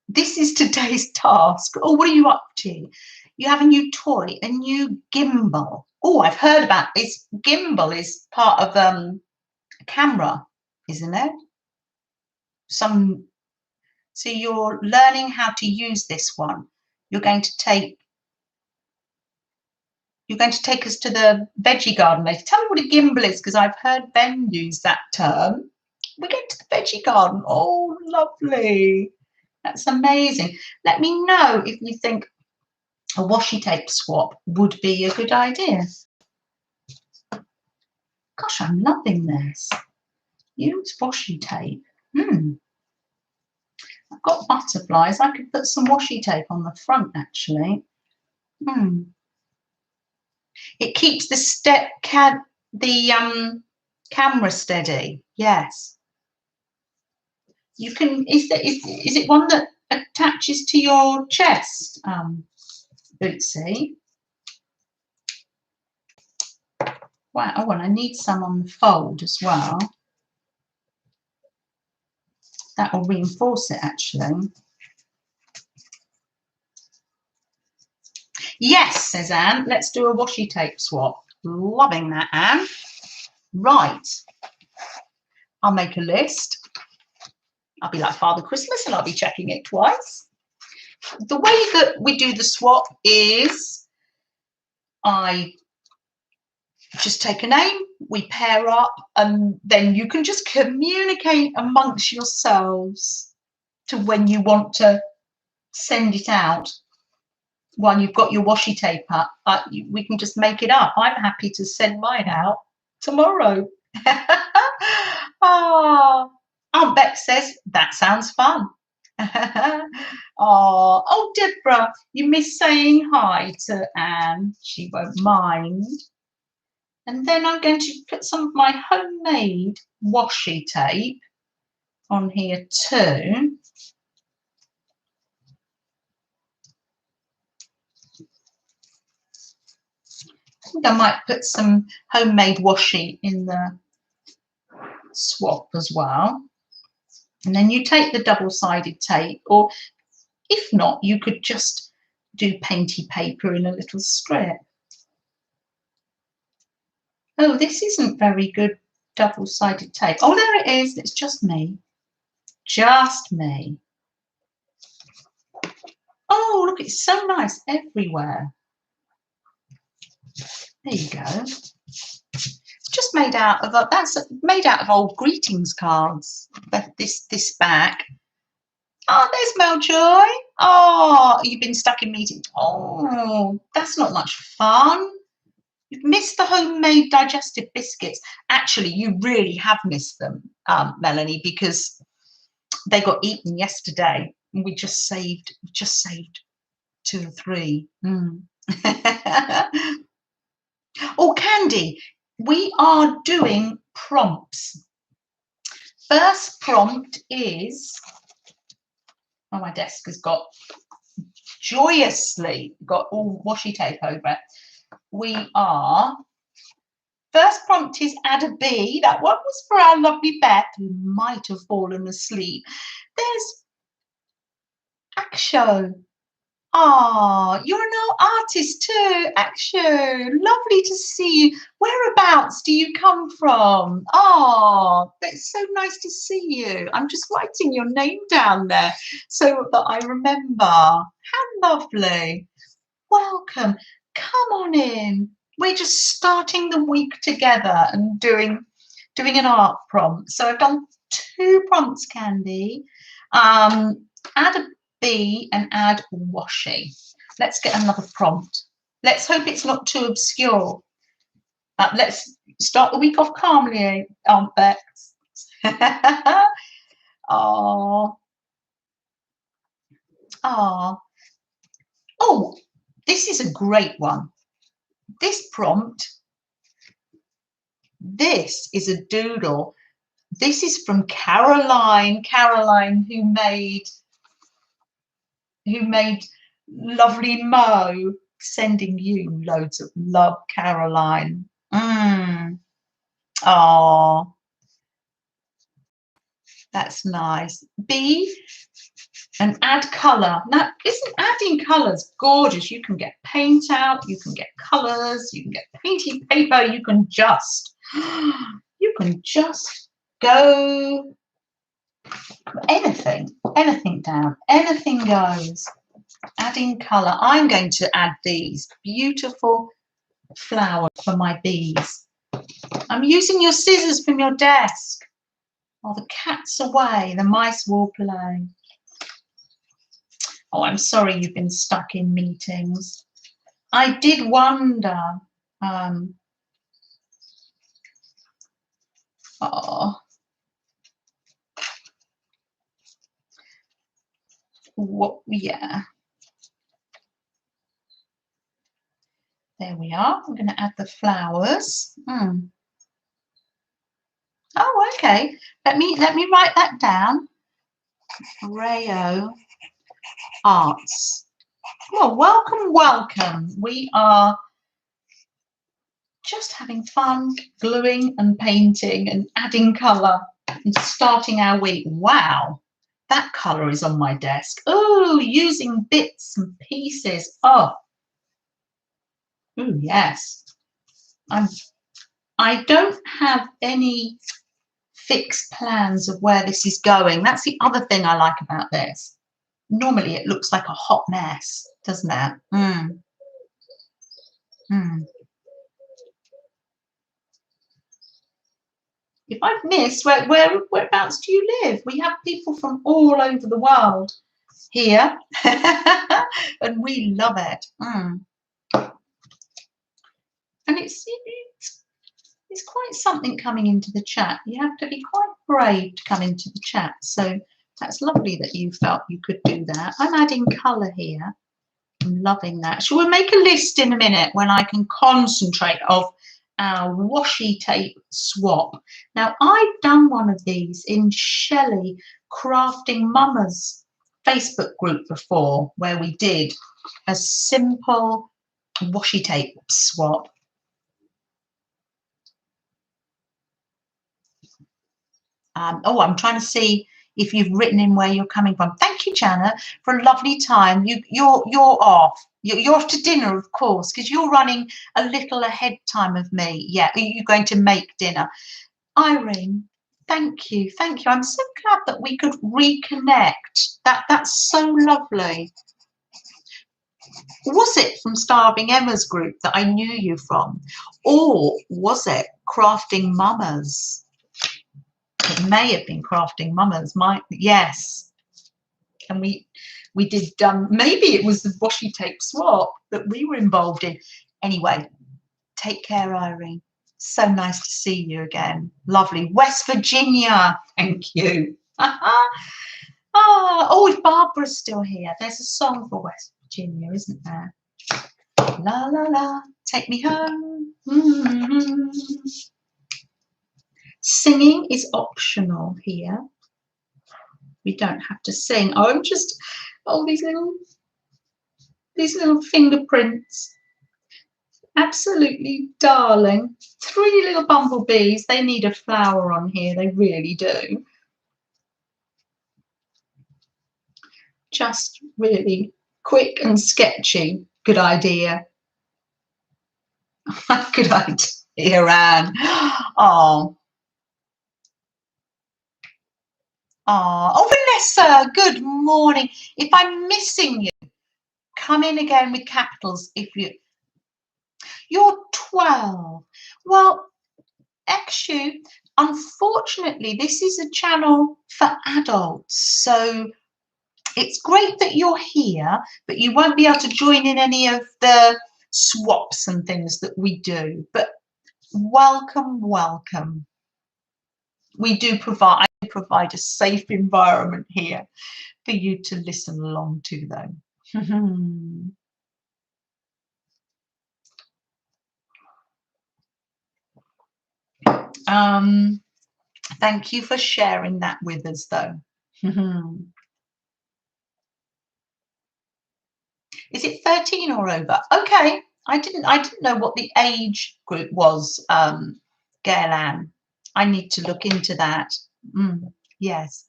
this is today's task. Oh, what are you up to? You have a new toy, a new gimbal. Oh, I've heard about this. Gimbal is part of a camera, isn't it? So you're learning how to use this one. You're going to take us to the veggie garden later. Tell me what a gimbal is, because I've heard Ben use that term. We're going to the veggie garden. Oh, lovely. That's amazing. Let me know if you think a washi tape swap would be a good idea. Gosh, I'm loving this. Use washi tape. I've got butterflies. I could put some washi tape on the front, actually. It keeps the camera steady. Yes. You can. Is it one that attaches to your chest, Bootsy? Wow. Oh, and I need some on the fold as well. That will reinforce it, actually. Yes, says Anne. Let's do a washi tape swap. Loving that, Anne. Right. I'll make a list. I'll be like Father Christmas and I'll be checking it twice. The way that we do the swap is I just take a name, we pair up, and then you can just communicate amongst yourselves to when you want to send it out. While you've got your washi tape up, we can just make it up. I'm happy to send mine out tomorrow. Oh, Aunt Beck says, that sounds fun. Oh, Deborah, you miss saying hi to Anne. She won't mind. And then I'm going to put some of my homemade washi tape on here too. I think I might put some homemade washi in the swap as well. And then you take the double-sided tape, or if not, you could just do painty paper in a little strip. Oh, this isn't very good double-sided tape. Oh, there it is. It's just me. Just me. Oh, look, it's so nice everywhere. There you go. It's just made out of that's made out of old greetings cards. But this back, Oh, there's Meljoy. Oh, you've been stuck in meetings. Oh, that's not much fun. You've missed the homemade digestive biscuits. Actually, you really have missed them, Melanie, because they got eaten yesterday. And we just saved 2 or 3. Oh, Candy, we are doing prompts. First prompt is, oh, my desk has got joyously got all washi tape over it. First prompt is add a bee. That one was for our lovely Beth, who might have fallen asleep. There's Aksho. Ah, you're an artist too, Aksho. Lovely to see you. Whereabouts do you come from? Oh, it's so nice to see you. I'm just writing your name down there so that I remember. How lovely. Welcome. Come on in. We're just starting the week together and doing an art prompt. So I've done 2 prompts, Candy. Add a bee and add washi. Let's get another prompt. Let's hope it's not too obscure. Let's start the week off calmly, Aunt Bex. Oh. Oh. Oh, this is a great one. This prompt, this is a doodle. This is from Caroline. Caroline, who made lovely Mo, sending you loads of love, Caroline. Oh, that's nice. B, and add colour. Now, isn't adding colours gorgeous? You can get paint out, you can get colours, you can get painty paper, you can just go anything down, anything goes. Adding colour. I'm going to add these beautiful flowers for my bees. I'm using your scissors from your desk. Oh, the cat's away, the mice will play. Oh, I'm sorry you've been stuck in meetings. I did wonder. Yeah. There we are. I'm going to add the flowers. Oh, okay. Let me write that down. Rayo Arts. Well, welcome. We are just having fun, gluing and painting and adding colour and starting our week. Wow, that colour is on my desk. Oh, using bits and pieces. Oh, yes. I don't have any fixed plans of where this is going. That's the other thing I like about this. Normally it looks like a hot mess, doesn't it? If I've missed, whereabouts do you live? We have people from all over the world here, and we love it. And it's quite something coming into the chat. You have to be quite brave to come into the chat. So that's lovely that you felt you could do that. I'm adding colour here. I'm loving that. Shall we make a list in a minute when I can concentrate of our washi tape swap? Now, I've done one of these in Shelley Crafting Mama's Facebook group before, where we did a simple washi tape swap. I'm trying to see if you've written in where you're coming from. Thank you, Jana, for a lovely time. You're off. You're off to dinner, of course, because you're running a little ahead time of me. Yeah, you're going to make dinner. Irene, thank you. I'm so glad that we could reconnect. That's so lovely. Was it from Starving Emma's group that I knew you from, or was it Crafting Mamas? It may have been Crafting Mamas. Yes. and we did maybe it was the washi tape swap that we were involved in. Anyway, take care, Irene. So nice to see you again. Lovely. West Virginia. Thank you. Oh, if Barbara's still here, there's a song for West Virginia, isn't there? La la la, take me home. Singing is optional here. We don't have to sing. Oh, I'm just, oh, these little fingerprints. Absolutely darling. 3 little bumblebees. They need a flower on here. They really do. Just really quick and sketchy. Good idea. Good idea, Anne. Oh. Oh, Vanessa, good morning. If I'm missing you, come in again with capitals. If you're 12. Well, XU, unfortunately, this is a channel for adults. So it's great that you're here, but you won't be able to join in any of the swaps and things that we do. But welcome, welcome. I do provide a safe environment here for you to listen along to, though. Thank you for sharing that with us, though. Is it 13 or over? Okay, I didn't know what the age group was, Gail Ann. I need to look into that. Yes.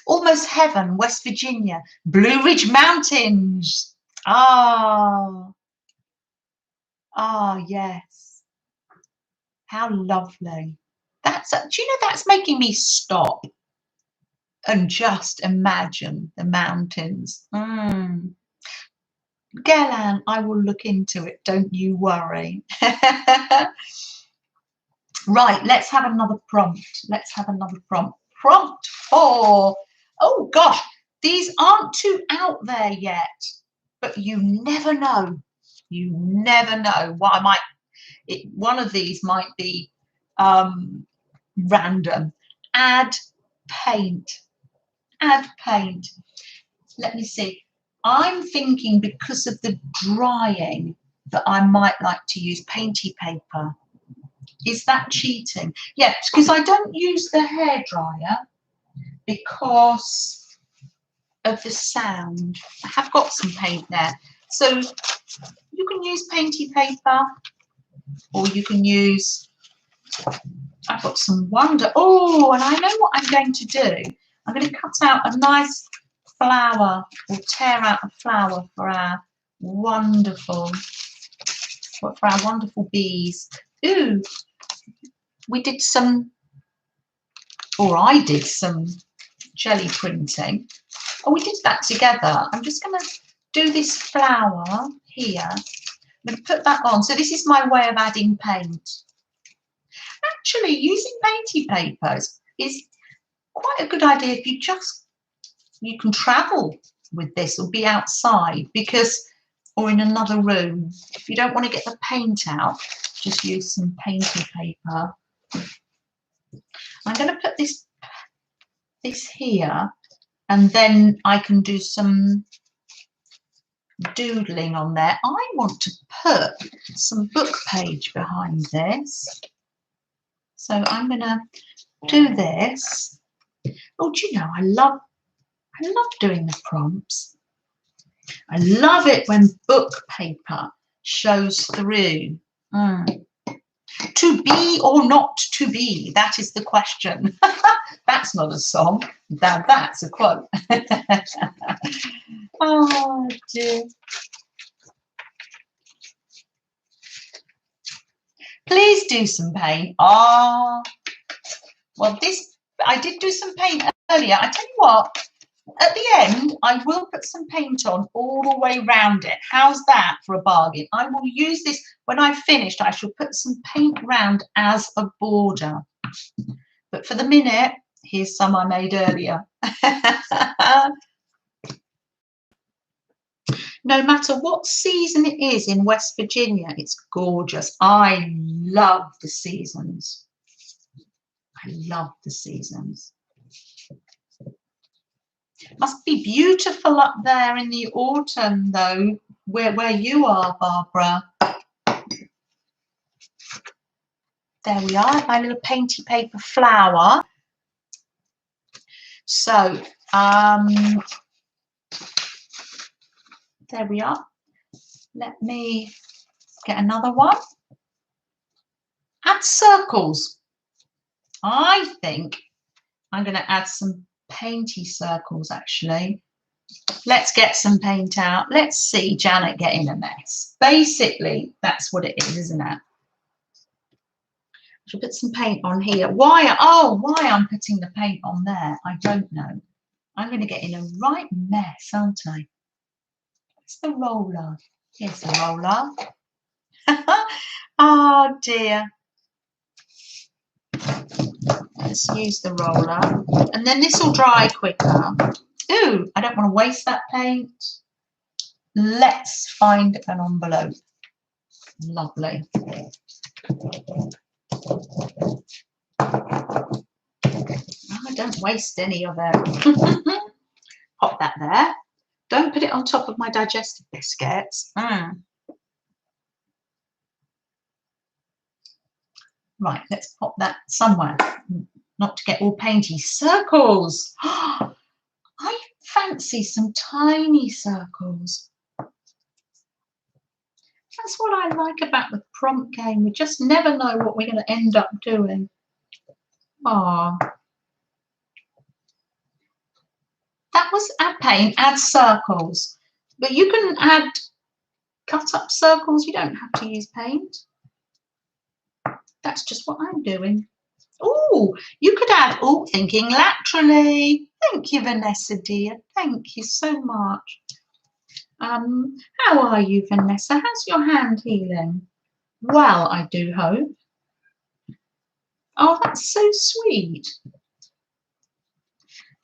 Almost Heaven, West Virginia. Blue Ridge Mountains. Ah, yes. How lovely. Do you know, that's making me stop and just imagine the mountains. Galan, I will look into it, don't you worry. Right, let's have another prompt. Prompt 4. Oh gosh, these aren't too out there yet, but you never know. You never know. One of these might be random. Add paint. Let me see. I'm thinking because of the drying that I might like to use painty paper. Is that cheating? Yeah, because I don't use the hairdryer because of the sound. I have got some paint there. So you can use painty paper, or you can use, I've got some wonder. Oh, and I know what I'm going to do. I'm going to cut out a nice flower, or tear out a flower for our wonderful bees. Ooh, we did some, or I did some jelly printing. Oh, we did that together. I'm just going to do this flower here. I'm going to put that on. So this is my way of adding paint. Actually, using painty paper is quite a good idea if you can travel with this or be outside, or in another room. If you don't want to get the paint out, just use some painty paper. I'm going to put this here, and then I can do some doodling on there. I want to put some book page behind this. So I'm going to do this. Oh, do you know, I love doing the prompts. I love it when book paper shows through. To be or not to be? That is the question. That's not a song. That's a quote. Oh, dear. Please do some paint. Well, I did do some paint earlier. I tell you what, at the end, I will put some paint on all the way round it. How's that for a bargain? I will use this when I've finished. I shall put some paint round as a border. But for the minute, Here's some I made earlier. No matter what season it is in West Virginia, it's gorgeous. I love the seasons. I love the seasons. Must be beautiful up there in the autumn, though, where you are, Barbara. There we are, my little painty paper flower. So, there we are. Let me get another one. Add circles. I think I'm going to add some painty circles, actually. Let's get some paint out. Let's see Janet getting a mess. Basically, that's what it is, isn't it? I should put some paint on here. Why I'm putting the paint on there, I don't know. I'm going to get in a right mess, aren't I? Where's the roller? Here's the roller. Oh dear. Let's use the roller. And then this will dry quicker. Ooh, I don't want to waste that paint. Let's find an envelope. Lovely. Oh, don't waste any of it. Pop that there. Don't put it on top of my digestive biscuits. Right, let's pop that somewhere. Not to get all painty. Circles. I fancy some tiny circles. That's what I like about the prompt game. We just never know what we're going to end up doing. Ah, that was add paint, add circles. But you can add cut up circles. You don't have to use paint. That's just what I'm doing. Oh, you could add, oh, thinking laterally. Thank you, Vanessa, dear. Thank you so much. How are you, Vanessa? How's your hand healing? Well, I do hope. Oh, that's so sweet.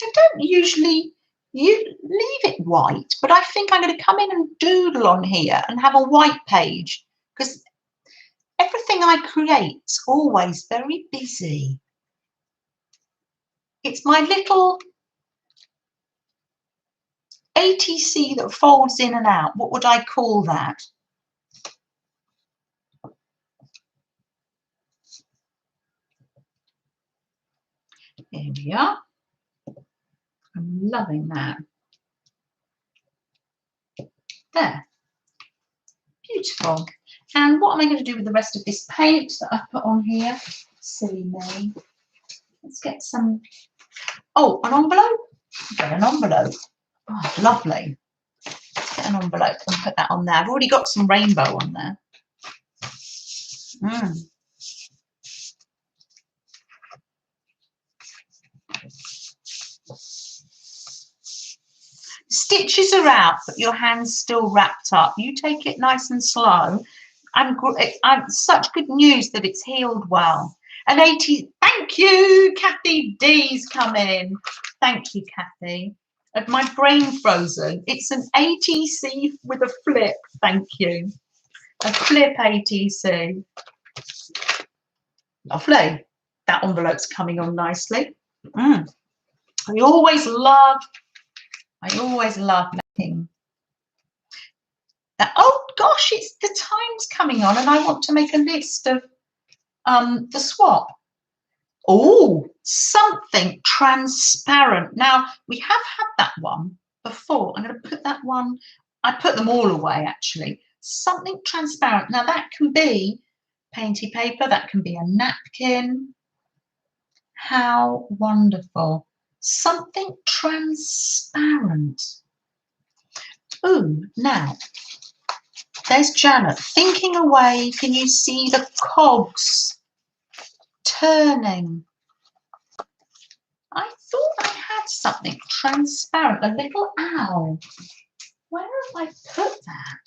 I don't usually leave it white, but I think I'm going to come in and doodle on here and have a white page because everything I create's always very busy. It's my little ATC that folds in and out. What would I call that? Here we are. I'm loving that. There. Beautiful. And what am I going to do with the rest of this paint that I've put on here? Silly me. Let's get some. Oh, an envelope? Get an envelope. Oh, lovely. Let's get an envelope and put that on there. I've already got some rainbow on there. Stitches are out, but your hand's still wrapped up. You take it nice and slow. I'm such good news that it's healed well. An 80, thank you, Kathy D's come in. Thank you, Kathy. My brain frozen. It's an ATC with a flip. Thank you. A flip ATC. Lovely. That envelope's coming on nicely. I always love making that. Oh gosh, it's the time's coming on and I want to make a list of the swap. Oh, something transparent. Now, we have had that one before. I'm going to put that one, I put them all away actually. Something transparent. Now, that can be painty paper, that can be a napkin. How wonderful. Something transparent. Ooh, now, there's Janet thinking away. Can you see the cogs turning? I thought I had something transparent, a little owl. Where have I put that?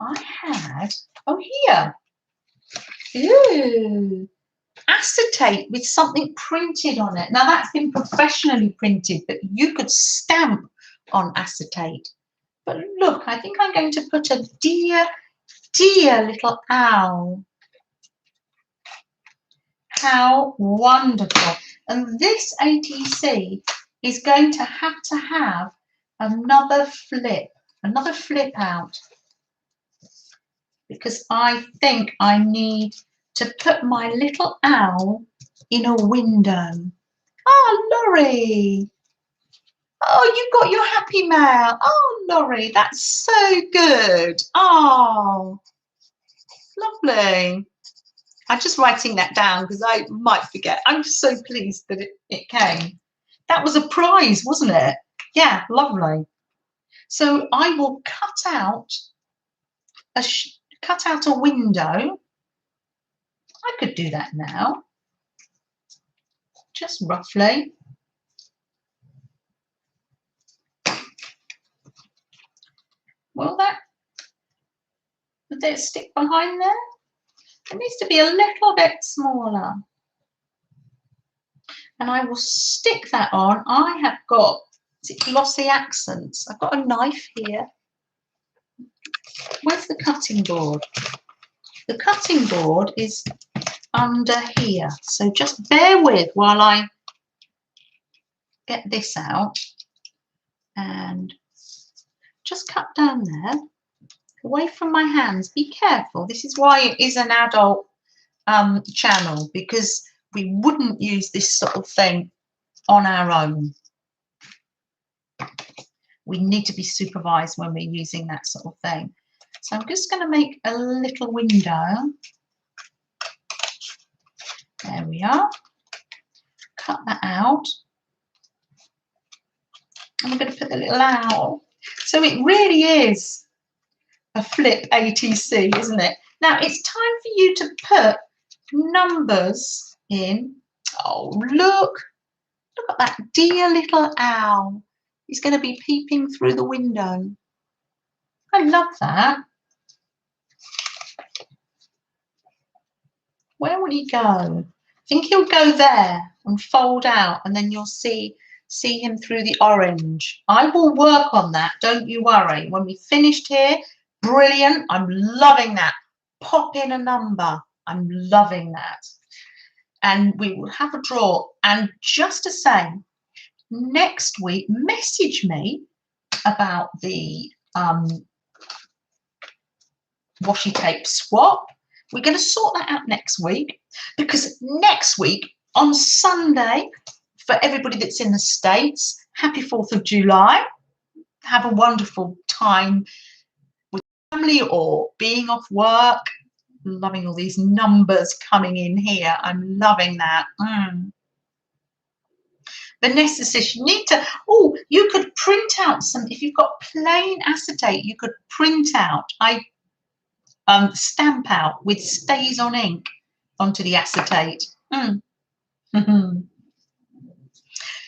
I had, oh, here. Ooh, acetate with something printed on it. Now that's been professionally printed, but you could stamp on acetate. But look, I think I'm going to put a dear little owl. How wonderful. And this ATC is going to have another flip out, because I think I need to put my little owl in a window. Oh, Laurie. Oh, you've got your happy mail. Oh, Laurie, that's so good. Oh, lovely. I'm just writing that down because I might forget. I'm so pleased that it came. That was a prize, wasn't it? Yeah, lovely. So I will cut out a window. I could do that now, just roughly. Would it stick behind there? It needs to be a little bit smaller. And I will stick that on. I have got glossy accents. I've got a knife here. Where's the cutting board? The cutting board is under here. So just bear with while I get this out and just cut down there. Away from my hands. Be careful. This is why it is an adult channel, because we wouldn't use this sort of thing on our own. We need to be supervised when we're using that sort of thing. So I'm just going to make a little window. There we are. Cut that out. And we're going to put the little owl. So it really is a flip ATC, isn't it? Now it's time for you to put numbers in. Oh, look at that dear little owl. He's going to be peeping through the window. I love that. Where will he go? I think he'll go there and fold out, and then you'll see him through the orange. I will work on that, don't you worry. When we finished here, brilliant. I'm loving that. Pop in a number. I'm loving that. And we will have a draw. And just to say, next week, message me about the washi tape swap. We're going to sort that out next week, because next week on Sunday, for everybody that's in the States, happy 4th of July. Have a wonderful time with family or being off work. Loving all these numbers coming in here. I'm loving that. Vanessa says you need to, you could print out some, if you've got plain acetate, you could print out, stamp out with stays on ink onto the acetate.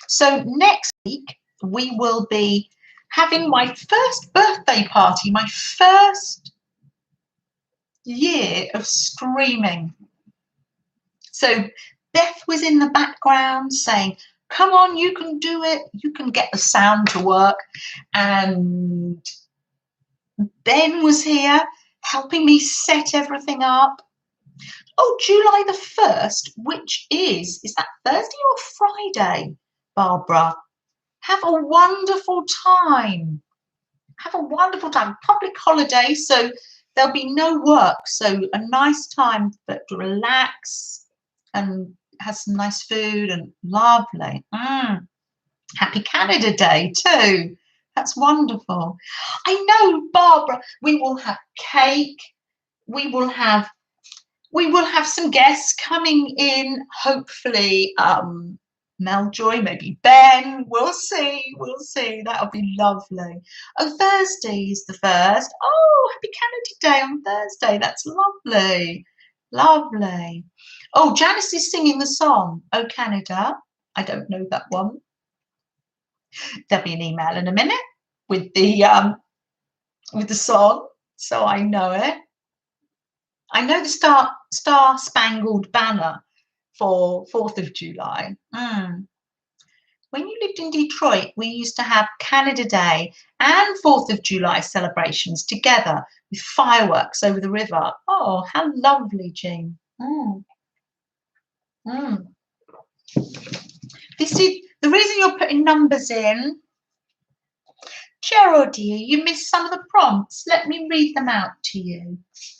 So next week we will be having my first birthday party, my first year of streaming. So Beth was in the background saying, come on, you can do it. You can get the sound to work. And Ben was here helping me set everything up. Oh, July the 1st, which is that Thursday or Friday, Barbara? Have a wonderful time. Have a wonderful time. Public holiday, so there'll be no work. So a nice time to relax and have some nice food and lovely. Happy Canada Day too. That's wonderful. I know, Barbara, we will have cake. We will have some guests coming in, hopefully Mel Joy, maybe Ben. We'll see. That'll be lovely. Oh, Thursday is the 1st. Oh, happy Canada Day on Thursday. That's lovely. Lovely. Oh, Janice is singing the song, Oh Canada. I don't know that one. There'll be an email in a minute with the song, so I know it. I know the Star Spangled Banner for 4th of July. When you lived in Detroit, we used to have Canada Day and 4th of July celebrations together with fireworks over the river. Oh, how lovely, Jean. This is the reason you're putting numbers in. Cheryl, dear, you missed some of the prompts. Let me read them out to you.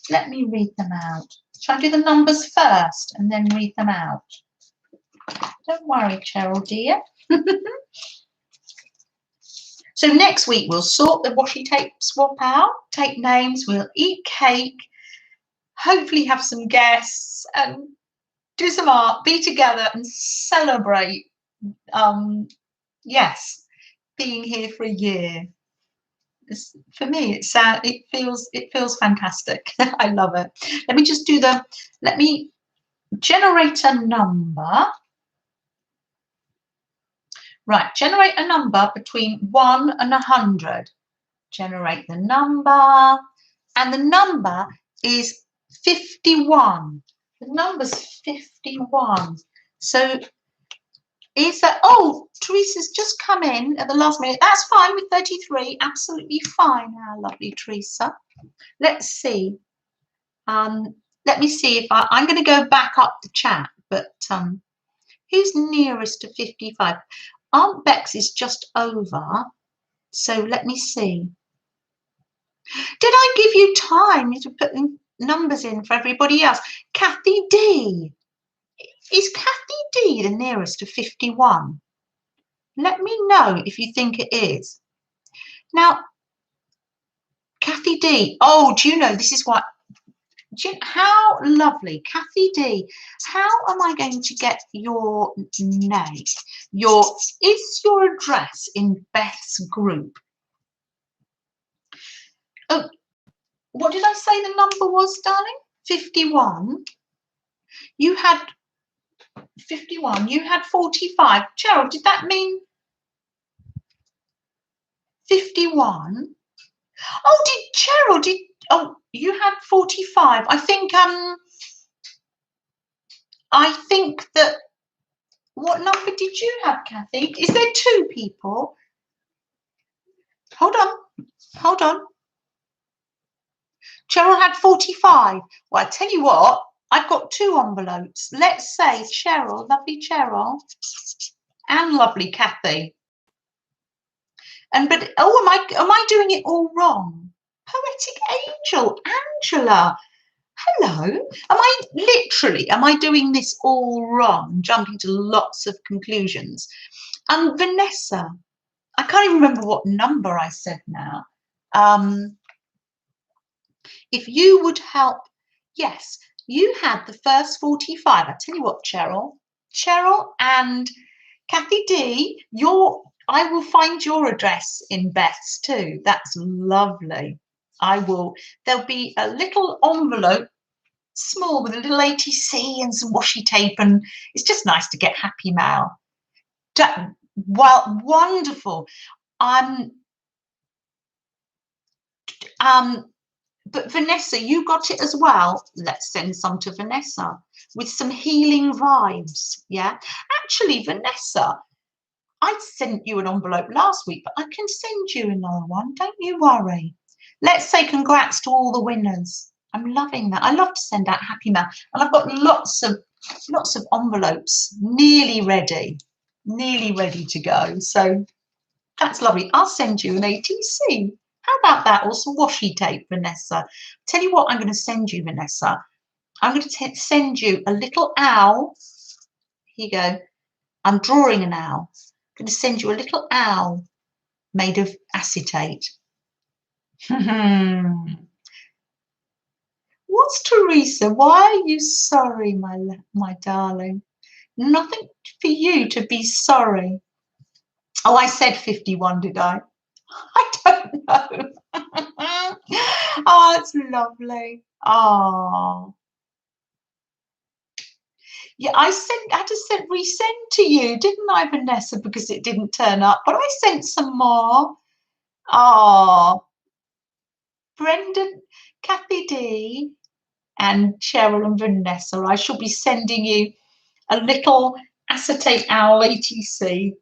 Let me read them out. Shall I do the numbers first and then read them out? Don't worry, Cheryl, dear. So next week we'll sort the washi tape swap out, take names, we'll eat cake, hopefully have some guests and do some art, be together and celebrate, yes, being here for a year. For me, it feels fantastic. I love it. Let me just do let me generate a number. Right, generate a number between 1 and 100. Generate the number, and the number is 51. The number's 51. So is that, oh, Teresa's just come in at the last minute. That's fine with 33, absolutely fine. Our lovely Teresa. Let's see. Let me see if I'm going to go back up the chat, but who's nearest to 55? Aunt Bex is just over, so let me see. Did I give you time to put numbers in for everybody else? Kathy D. Is Kathy D the nearest to 51? Let me know if you think it is. Now, Kathy D. Oh, do you know, this is what... How lovely, Kathy D. How am I going to get your name? Is your address in Beth's group? Oh, what did I say the number was, darling? 51. You had 51. You had 45. Cheryl, did that mean 51? Oh, oh, you had 45. I think that, what number did you have, Kathy? Is there 2 people? Hold on. Cheryl had 45. Well, I tell you what, I've got 2 envelopes. Let's say Cheryl, lovely Cheryl, and lovely Kathy. But oh, am I doing it all wrong? Poetic Angel, Angela. Hello. Am I doing this all wrong? Jumping to lots of conclusions. Vanessa, I can't even remember what number I said now. If you would help, yes, you had the first 45. I tell you what, Cheryl and Kathy D, I will find your address in Beth's too. That's lovely. There'll be a little envelope, small, with a little ATC and some washi tape, and it's just nice to get happy mail. Well, wonderful. But Vanessa, you got it as well. Let's send some to Vanessa with some healing vibes. Yeah, actually, Vanessa, I sent you an envelope last week, but I can send you another one. Don't you worry. Let's say congrats to all the winners. I'm loving that. I love to send out happy mail, and I've got lots of envelopes nearly ready to go. So that's lovely. I'll send you an ATC. How about that? Or some washi tape, Vanessa. Tell you what I'm going to send you, Vanessa. I'm going to send you a little owl. Here you go. I'm drawing an owl. I'm going to send you a little owl made of acetate. What's Teresa? Why are you sorry, my darling? Nothing for you to be sorry. Oh, I said 51, did I? I don't know. Oh, it's lovely. Oh. Yeah, I had to resend to you, didn't I, Vanessa, because it didn't turn up. But I sent some more. Oh. Brendan, Kathy D, and Cheryl and Vanessa, I shall be sending you a little acetate owl ATC.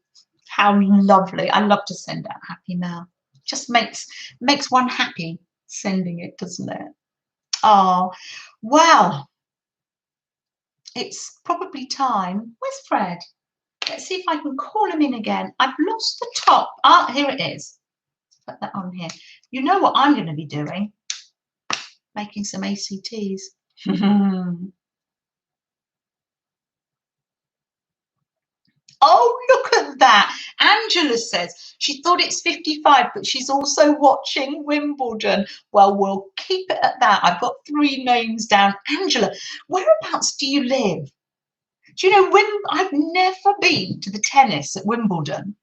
How lovely. I love to send out happy mail. Just makes one happy sending it, doesn't it? Oh, well, it's probably time. Where's Fred? Let's see if I can call him in again. I've lost the top. Ah, here it is. Put that on here. You know what I'm going to be doing? Making some ACTs. Oh, look at that. Angela says she thought it's 55, but she's also watching Wimbledon. Well, we'll keep it at that. I've got 3 names down. Angela, whereabouts do you live? Do you know, I've never been to the tennis at Wimbledon.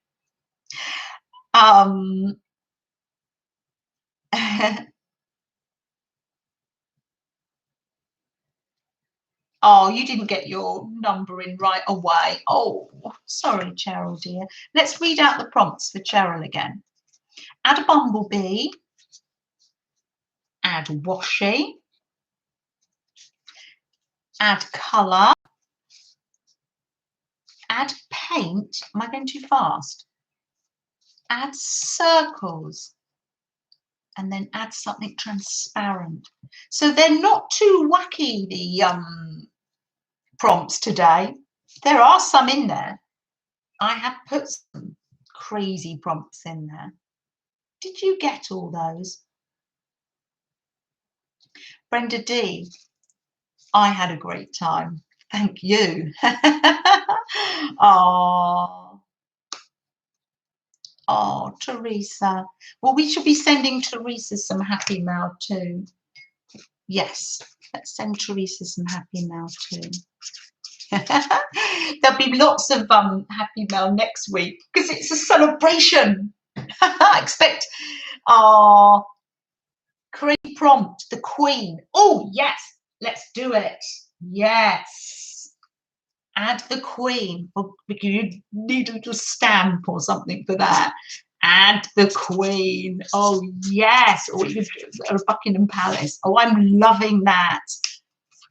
Oh, you didn't get your number in right away. Oh, sorry, Cheryl, dear. Let's read out the prompts for Cheryl again. Add a bumblebee. Add washi. Add colour. Add paint. Am I going too fast? Add circles. And then add something transparent. So they're not too wacky, the prompts today. There are some in there. I have put some crazy prompts in there. Did you get all those? Brenda D, I had a great time. Thank you. Oh, Teresa. Well, we should be sending Teresa some happy mail too. Yes, let's send Teresa some happy mail too. There'll be lots of happy mail next week because it's a celebration. I expect create prompt, the Queen. Oh yes, let's do it. Yes, add the Queen. Well, you need a little stamp or something for that. Add the Queen. Oh yes, or you could Buckingham Palace. Oh, I'm loving that.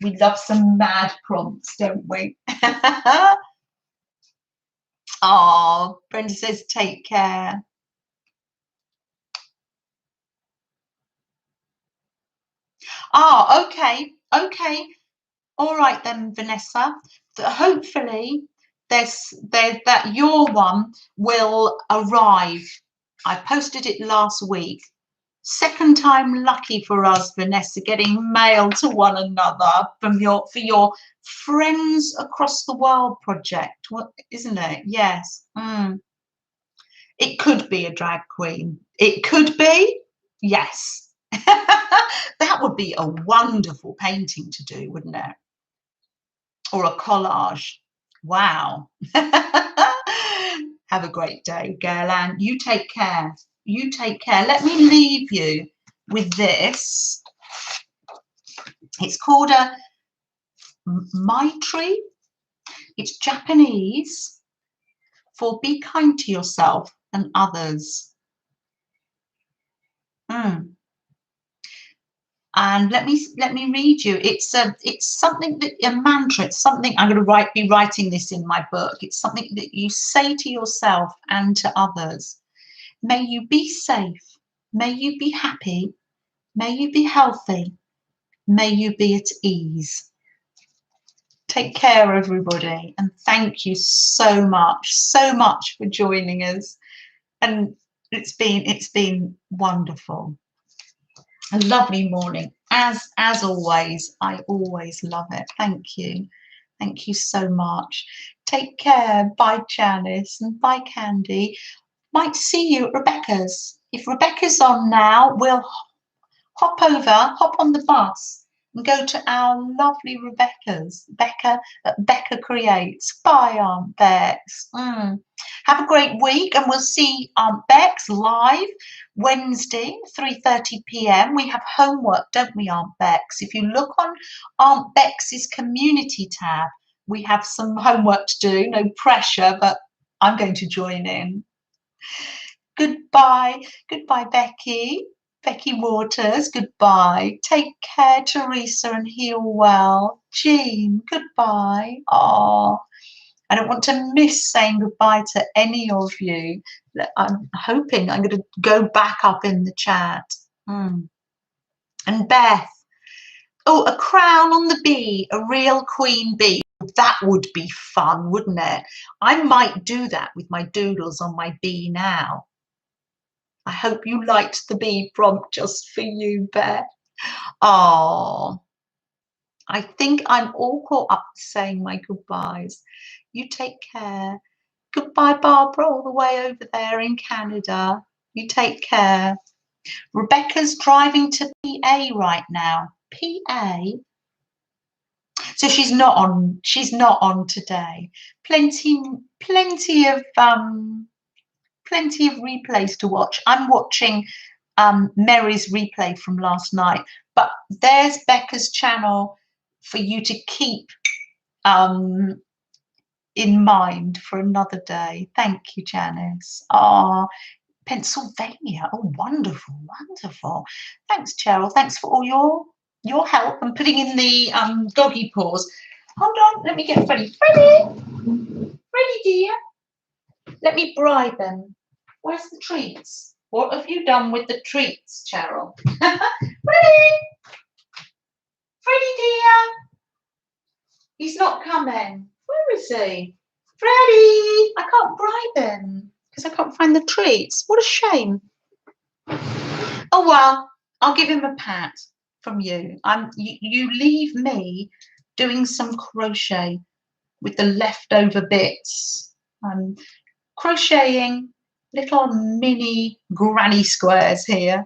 We love some mad prompts, don't we? Oh, Brenda says take care. Oh, okay. All right then, Vanessa. Hopefully that your one will arrive. I posted it last week. Second time lucky for us, Vanessa, getting mail to one another from for your Friends Across the World project. What, isn't it? Yes. It could be a drag queen. It could be. Yes. That would be a wonderful painting to do, wouldn't it? Or a collage. Wow. Have a great day, girl, and you take care. You take care. Let me leave you with this. It's called a Maitri. It's Japanese for be kind to yourself and others. And let me read you. It's something that a mantra. It's something I'm going to be writing this in my book. It's something that you say to yourself and to others. May you be safe. May you be happy. May you be healthy. May you be at ease. Take care, everybody, and thank you so much for joining us. And it's been wonderful. A lovely morning, as always. I always love it. Thank you so much. Take care. Bye, Janice, and bye, Candy. Might see you at Rebecca's. If Rebecca's on now, we'll hop on the bus and go to our lovely Rebecca's. Becca Creates. Bye, Aunt Bex. Have a great week, and we'll see Aunt Bex live Wednesday, 3:30 p.m. We have homework, don't we, Aunt Bex? If you look on Aunt Bex's community tab, we have some homework to do. No pressure, but I'm going to join in. Goodbye, Becky. Becky Waters, goodbye. Take care, Teresa, and heal well. Jean, goodbye. Oh, I don't want to miss saying goodbye to any of you. I'm hoping I'm going to go back up in the chat. And Beth, oh, a crown on the bee, a real queen bee. That would be fun, wouldn't it? I might do that with my doodles on my bee now. I hope you liked the bee prompt just for you, Beth. Oh, I think I'm all caught up saying my goodbyes. You take care. Goodbye, Barbara, all the way over there in Canada. You take care. Rebecca's driving to PA right now. PA? So she's not on today. Plenty of replays to watch. I'm watching Mary's replay from last night, but there's Becca's channel for you to keep in mind for another day. Thank you, Janice. Pennsylvania. Oh, wonderful, wonderful. Thanks, Cheryl. Thanks for all your help and putting in the doggy paws. Hold on, let me get Freddie. Freddie, dear. Let me bribe him. Where's the treats? What have you done with the treats, Cheryl? Freddie! Freddie, dear. He's not coming. Where is he? Freddie! I can't bribe him because I can't find the treats. What a shame. Oh, well, I'll give him a pat from you. You leave me doing some crochet with the leftover bits. I'm crocheting little mini granny squares here.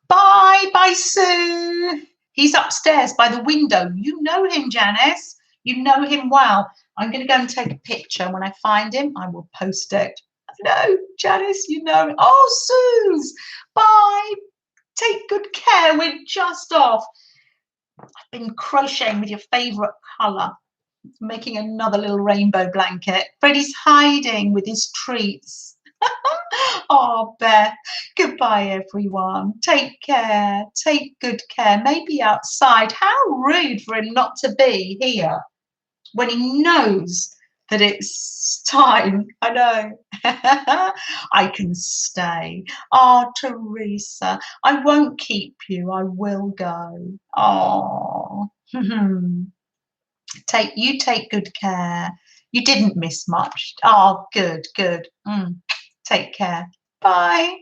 Bye, Sue. He's upstairs by the window. You know him, Janice. You know him well. I'm going to go and take a picture. When I find him, I will post it. No, Janice, you know. Oh, Suze. Bye. Take good care. We're just off. I've been crocheting with your favourite colour. Making another little rainbow blanket. Freddie's hiding with his treats. Oh, Beth. Goodbye, everyone. Take care. Take good care. Maybe outside. How rude for him not to be here when he knows that it's time. I know. I can stay. Oh, Teresa, I won't keep you. I will go. Oh. Take good care. You didn't miss much. Oh, good. Take care. Bye.